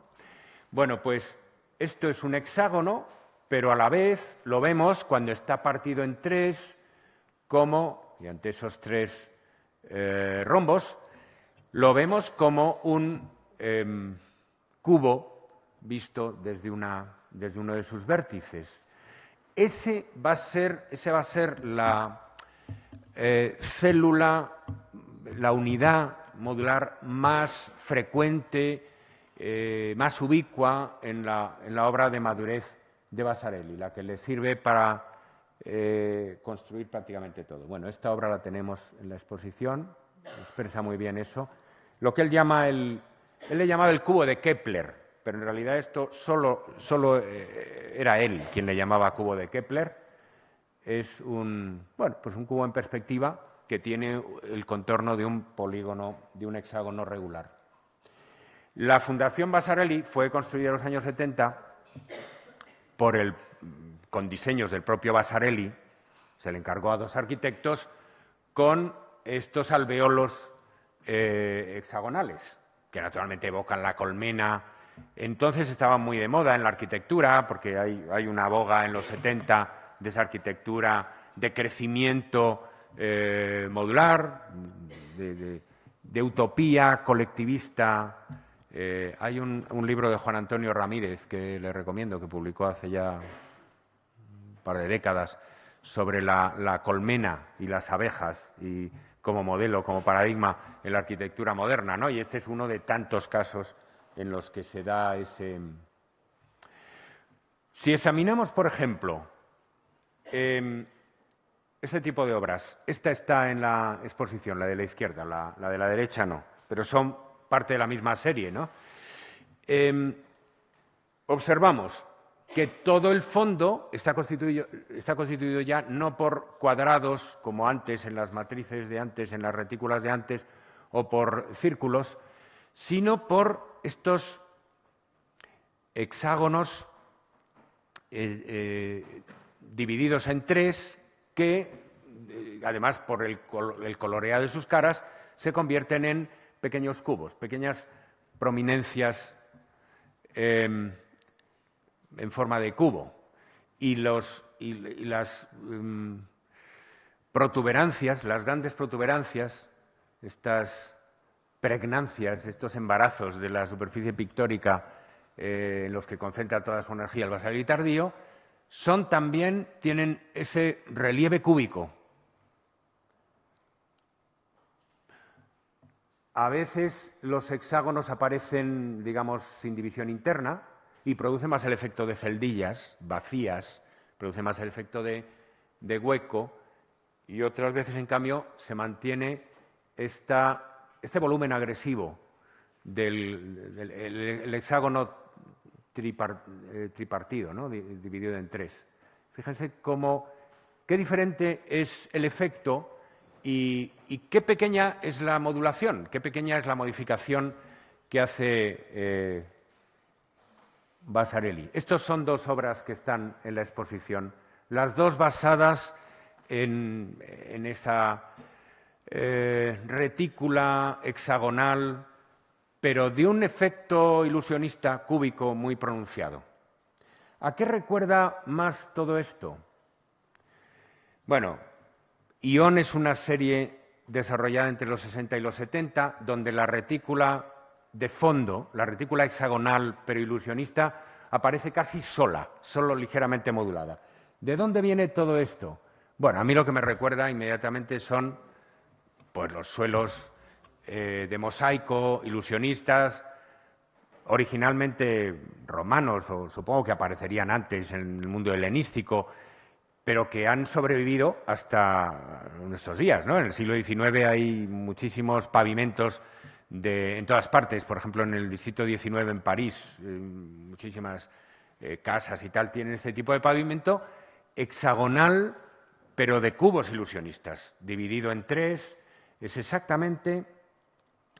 Bueno, pues esto es un hexágono, pero a la vez lo vemos cuando está partido en 3, como, y ante esos 3 rombos, lo vemos como un cubo visto desde uno de sus vértices. Ese va a ser la célula, la unidad modular más frecuente, más ubicua en la obra de madurez de Vasarely, la que le sirve para construir prácticamente todo. Bueno, esta obra la tenemos en la exposición, expresa muy bien eso. Lo que él le llamaba el cubo de Kepler, pero en realidad esto solo era él quien le llamaba cubo de Kepler. Es un cubo en perspectiva que tiene el contorno de un polígono, de un hexágono regular. La Fundación Vasarely fue construida en los años 70 con diseños del propio Vasarely, se le encargó a 2 arquitectos, con estos alveolos hexagonales, que naturalmente evocan la colmena. Entonces estaban muy de moda en la arquitectura, porque hay una boga en los 70 de esa arquitectura de crecimiento modular, de utopía colectivista Hay un libro de Juan Antonio Ramírez que le recomiendo, que publicó hace ya un par de décadas, sobre la colmena y las abejas y como modelo, como paradigma en la arquitectura moderna, ¿no? Y este es uno de tantos casos en los que se da ese... Si examinamos, por ejemplo, ese tipo de obras, esta está en la exposición, la de la izquierda, la de la derecha no, pero son parte de la misma serie, ¿no? Observamos que todo el fondo está constituido ya no por cuadrados, como antes en las matrices de antes, en las retículas de antes, o por círculos, sino por estos hexágonos divididos en tres que, además por el coloreado de sus caras, se convierten en pequeños cubos, pequeñas prominencias en forma de cubo. Y las protuberancias, las grandes protuberancias, estas pregnancias, estos embarazos de la superficie pictórica en los que concentra toda su energía el Vasarely tardío, tienen ese relieve cúbico. A veces los hexágonos aparecen, digamos, sin división interna y producen más el efecto de celdillas vacías, produce más el efecto de hueco, y otras veces, en cambio, se mantiene este volumen agresivo del hexágono tripartido, ¿no? Dividido en tres. Fíjense qué diferente es el efecto y qué pequeña es la modulación, qué pequeña es la modificación que hace Vasarely. Estas son dos obras que están en la exposición, las dos basadas en esa retícula hexagonal, pero de un efecto ilusionista cúbico muy pronunciado. ¿A qué recuerda más todo esto? Bueno, Ion es una serie desarrollada entre los 60 y los 70, donde la retícula de fondo, la retícula hexagonal pero ilusionista, aparece casi sola, solo ligeramente modulada. ¿De dónde viene todo esto? Bueno, a mí lo que me recuerda inmediatamente son pues, los suelos de mosaico, ilusionistas, originalmente romanos, o supongo que aparecerían antes en el mundo helenístico, pero que han sobrevivido hasta nuestros días, ¿no? En el siglo XIX hay muchísimos pavimentos en todas partes, por ejemplo, en el distrito 19 en París, muchísimas casas y tal tienen este tipo de pavimento hexagonal, pero de cubos ilusionistas, dividido en tres. Es exactamente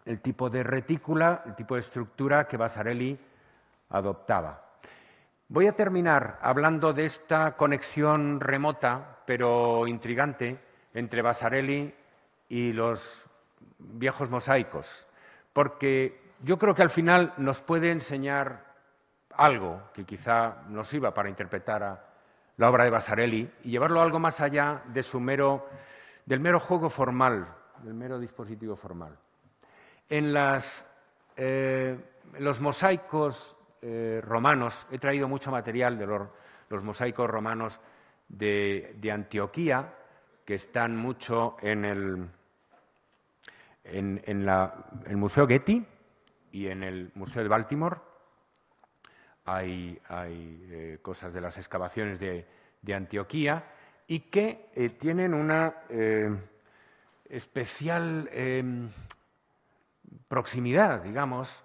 el tipo de retícula, el tipo de estructura que Vasarely adoptaba. Voy a terminar hablando de esta conexión remota, pero intrigante, entre Vasarely y los viejos mosaicos, porque yo creo que al final nos puede enseñar algo que quizá nos sirva para interpretar a la obra de Vasarely y llevarlo algo más allá de del mero juego formal, del mero dispositivo formal. En los mosaicos romanos, he traído mucho material de los mosaicos romanos de Antioquía, que están mucho en el Museo Getty y en el Museo de Baltimore. Hay cosas de las excavaciones de Antioquía y que tienen una especial proximidad, digamos,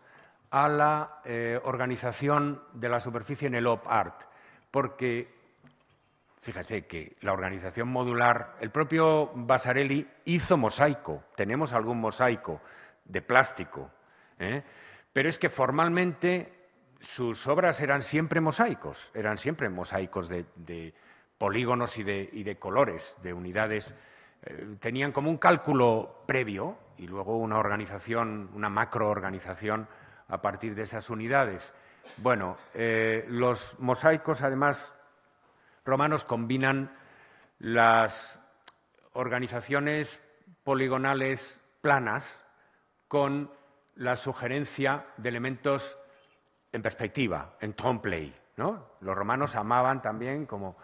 a la organización de la superficie en el op art, porque fíjese que la organización modular, el propio Vasarely hizo mosaico, tenemos algún mosaico de plástico, pero es que formalmente sus obras eran siempre mosaicos de polígonos y de colores, de unidades. Tenían como un cálculo previo y luego una organización, una macroorganización a partir de esas unidades. Bueno, los mosaicos, además, romanos combinan las organizaciones poligonales planas con la sugerencia de elementos en perspectiva, en trompe-l'œil, ¿no? Los romanos amaban también, como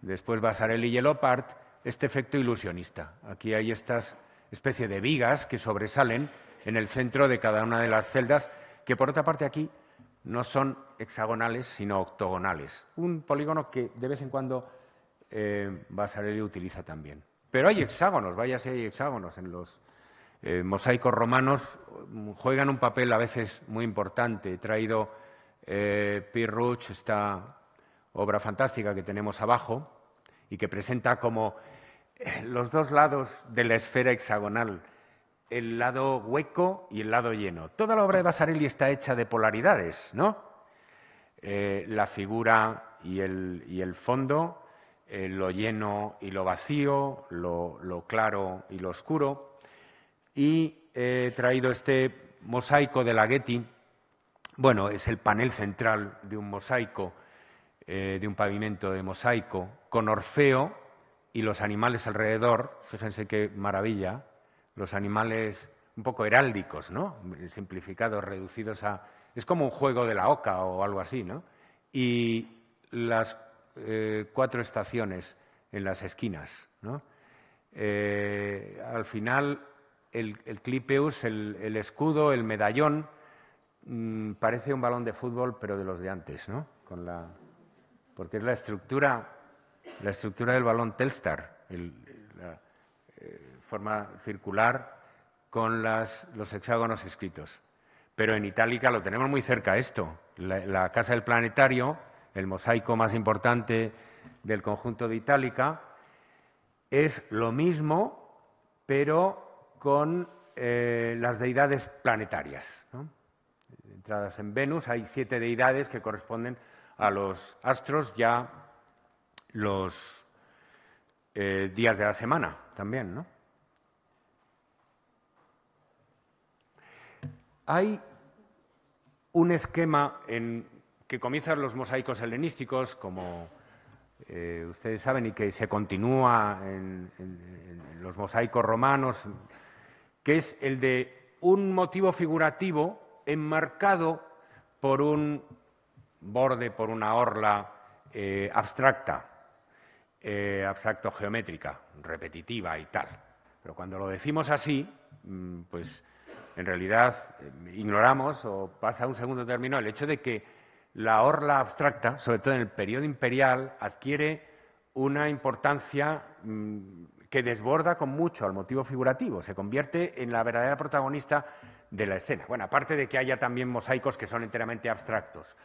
después Vasarely y Elopart, este efecto ilusionista. Aquí hay estas especie de vigas que sobresalen en el centro de cada una de las celdas, que por otra parte aquí no son hexagonales, sino octogonales. Un polígono que de vez en cuando Vasarely utiliza también. Pero hay hexágonos, vaya si hay hexágonos en los mosaicos romanos, juegan un papel a veces muy importante. He traído Pierre Rouch, esta obra fantástica que tenemos abajo y que presenta como los dos lados de la esfera hexagonal, el lado hueco y el lado lleno. Toda la obra de Vasarely está hecha de polaridades, ¿no? La figura y el fondo, lo lleno y lo vacío, lo claro y lo oscuro. Y he traído este mosaico de la Getty. Bueno, es el panel central de un mosaico, de un pavimento de mosaico, con Orfeo y los animales alrededor. Fíjense qué maravilla. Los animales un poco heráldicos, ¿no? Simplificados, reducidos a... Es como un juego de la oca o algo así, ¿no? Y las 4 estaciones en las esquinas, ¿no? Al final, el clipeus, el escudo, el medallón, parece un balón de fútbol, pero de los de antes, ¿no? Porque es la estructura del balón Telstar, la forma circular con los hexágonos escritos. Pero en Itálica lo tenemos muy cerca esto. La Casa del Planetario, el mosaico más importante del conjunto de Itálica, es lo mismo, pero con las deidades planetarias, ¿no? Entradas en Venus, hay 7 deidades que corresponden a los astros, ya los días de la semana también, ¿no? Hay un esquema que comienzan los mosaicos helenísticos, como ustedes saben, y que se continúa en los mosaicos romanos, que es el de un motivo figurativo enmarcado por un borde, por una orla abstracta, abstracto-geométrica, repetitiva y tal. Pero cuando lo decimos así, pues en realidad ignoramos o pasa a un segundo término el hecho de que la orla abstracta, sobre todo en el periodo imperial, adquiere una importancia que desborda con mucho al motivo figurativo, se convierte en la verdadera protagonista de la escena. Bueno, aparte de que haya también mosaicos que son enteramente abstractos.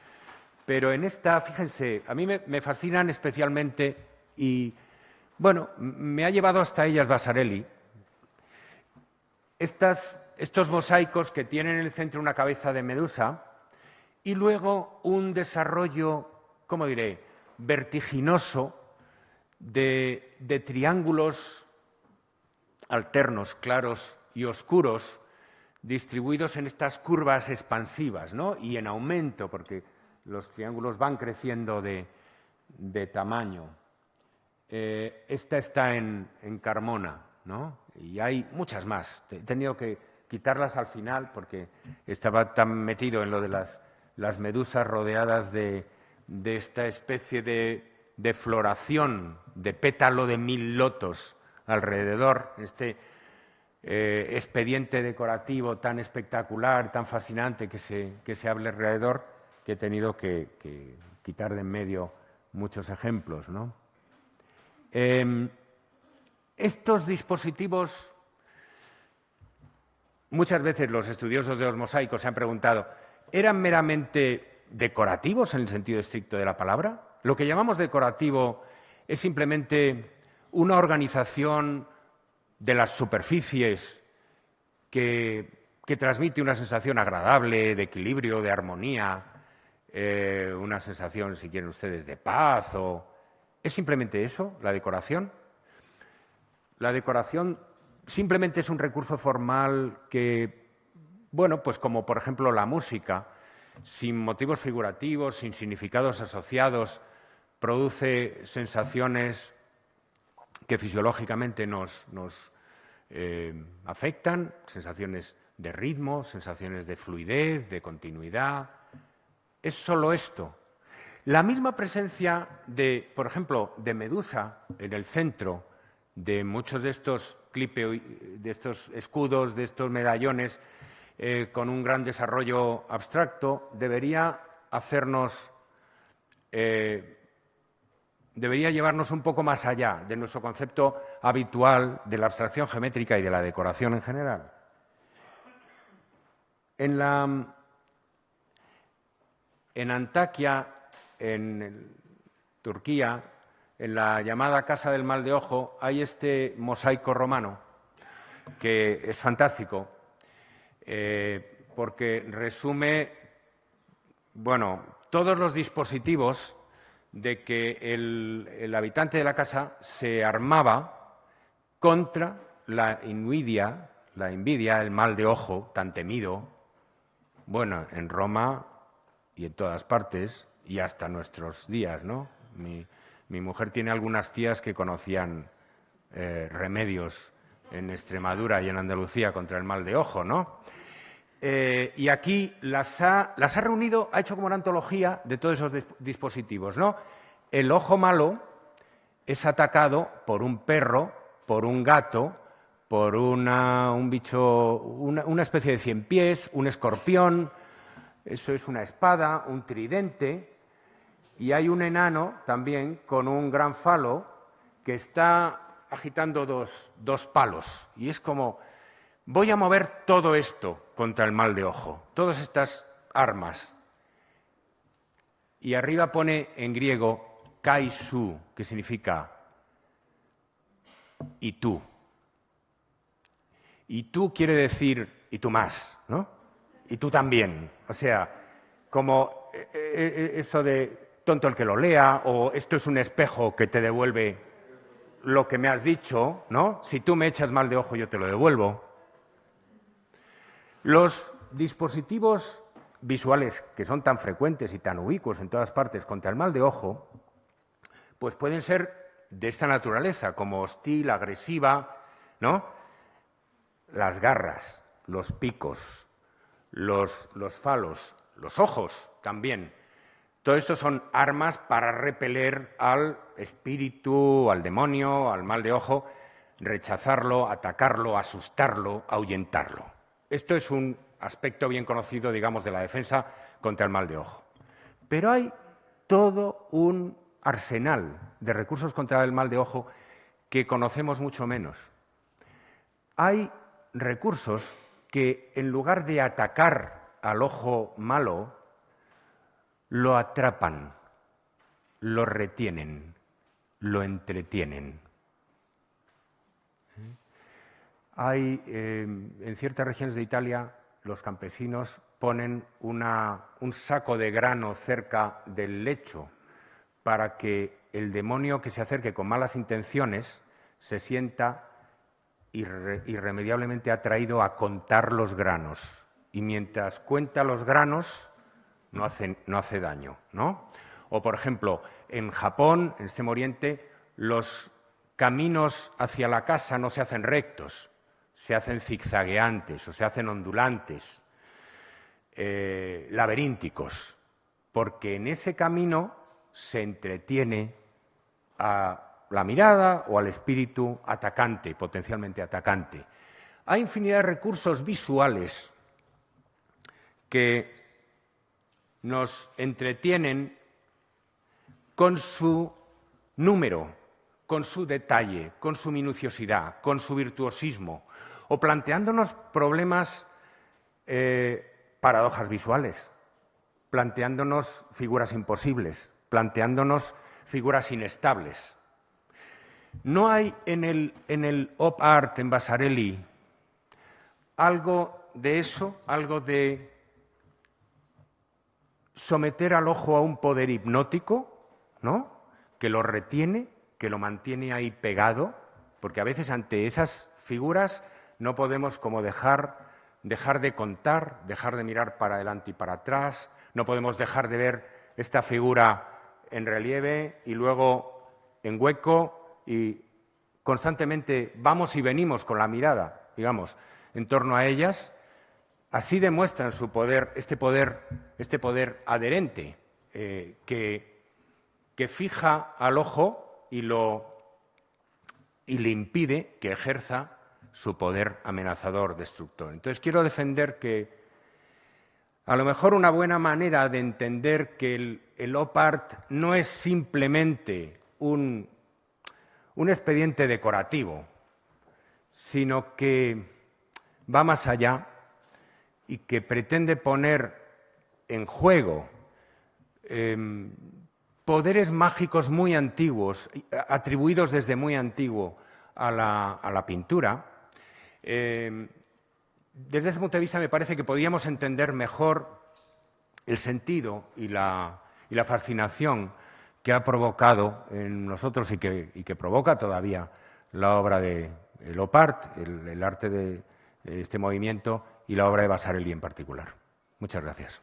Pero en esta, fíjense, a mí me fascinan especialmente y, bueno, me ha llevado hasta ellas Vasarely. Estos mosaicos que tienen en el centro una cabeza de medusa y luego un desarrollo, ¿cómo diré?, vertiginoso de triángulos alternos, claros y oscuros, distribuidos en estas curvas expansivas, ¿no? Y en aumento, porque los triángulos van creciendo de tamaño. Esta está en Carmona, ¿no? Y hay muchas más. He tenido que quitarlas al final porque estaba tan metido en lo de las medusas rodeadas de esta especie de floración, de pétalo de 1000 lotos alrededor, este expediente decorativo tan espectacular, tan fascinante que se habla alrededor, que he tenido que quitar de en medio muchos ejemplos, ¿no? Estos dispositivos, muchas veces los estudiosos de los mosaicos se han preguntado, ¿eran meramente decorativos en el sentido estricto de la palabra? Lo que llamamos decorativo es simplemente una organización de las superficies que transmite una sensación agradable, de equilibrio, de armonía, una sensación, si quieren ustedes, de paz. ¿Es simplemente eso, la decoración? La decoración simplemente es un recurso formal que, bueno, pues como por ejemplo la música, sin motivos figurativos, sin significados asociados, produce sensaciones que fisiológicamente nos afectan, sensaciones de ritmo, sensaciones de fluidez, de continuidad. Es solo esto. La misma presencia de, por ejemplo, de Medusa en el centro de muchos de estos de estos escudos, de estos medallones, con un gran desarrollo abstracto, debería llevarnos un poco más allá de nuestro concepto habitual de la abstracción geométrica y de la decoración en general. En Antakya, en Turquía, en la llamada Casa del Mal de Ojo, hay este mosaico romano que es fantástico porque resume, bueno, todos los dispositivos de que el habitante de la casa se armaba contra la envidia, el mal de ojo tan temido, bueno, en Roma y en todas partes, y hasta nuestros días, ¿no? Mi mujer tiene algunas tías que conocían remedios en Extremadura y en Andalucía contra el mal de ojo, ¿no? Y aquí las ha reunido, ha hecho como una antología de todos esos dispositivos, ¿no? El ojo malo es atacado por un perro, por un gato, por un bicho, una especie de 100 pies, un escorpión, eso es una espada, un tridente, y hay un enano también con un gran falo que está agitando dos palos. Y es como, voy a mover todo esto contra el mal de ojo, todas estas armas. Y arriba pone en griego Kaisu, que significa y tú. Y tú quiere decir y tú más, ¿no? Y tú también. O sea, como eso de tonto el que lo lea, o esto es un espejo que te devuelve lo que me has dicho, ¿no? Si tú me echas mal de ojo, yo te lo devuelvo. Los dispositivos visuales que son tan frecuentes y tan ubicuos en todas partes contra el mal de ojo, pues pueden ser de esta naturaleza, como hostil, agresiva, ¿no? Las garras, los picos, los falos, los ojos también. Todo esto son armas para repeler al espíritu, al demonio, al mal de ojo, rechazarlo, atacarlo, asustarlo, ahuyentarlo. Esto es un aspecto bien conocido, digamos, de la defensa contra el mal de ojo. Pero hay todo un arsenal de recursos contra el mal de ojo que conocemos mucho menos. Hay recursos que, en lugar de atacar al ojo malo, lo atrapan, lo retienen, lo entretienen. Hay, en ciertas regiones de Italia, los campesinos ponen un saco de grano cerca del lecho para que el demonio que se acerque con malas intenciones se sienta irremediablemente atraído a contar los granos. Y mientras cuenta los granos, no hace daño, ¿no? O, por ejemplo, en Japón, en Extremo Oriente, los caminos hacia la casa no se hacen rectos, se hacen zigzagueantes o se hacen ondulantes, laberínticos, porque en ese camino se entretiene a la mirada o al espíritu atacante, potencialmente atacante. Hay infinidad de recursos visuales que nos entretienen con su número, con su detalle, con su minuciosidad, con su virtuosismo, o planteándonos problemas, paradojas visuales, planteándonos figuras imposibles, planteándonos figuras inestables. ¿No hay en el op art en Vasarely algo de eso, algo de someter al ojo a un poder hipnótico, ¿no? Que lo retiene, que lo mantiene ahí pegado, porque a veces ante esas figuras no podemos como dejar de contar, dejar de mirar para adelante y para atrás, no podemos dejar de ver esta figura en relieve y luego en hueco, y constantemente vamos y venimos con la mirada, digamos, en torno a ellas, así demuestran su poder, este poder adherente que fija al ojo y le impide que ejerza su poder amenazador, destructor. Entonces, quiero defender que a lo mejor una buena manera de entender que el OPART no es simplemente un expediente decorativo, sino que va más allá y que pretende poner en juego poderes mágicos muy antiguos, atribuidos desde muy antiguo a la pintura. Desde ese punto de vista me parece que podríamos entender mejor el sentido y la fascinación que ha provocado en nosotros y que provoca todavía la obra de OPART, el arte de este movimiento y la obra de Vasarely en particular. Muchas gracias.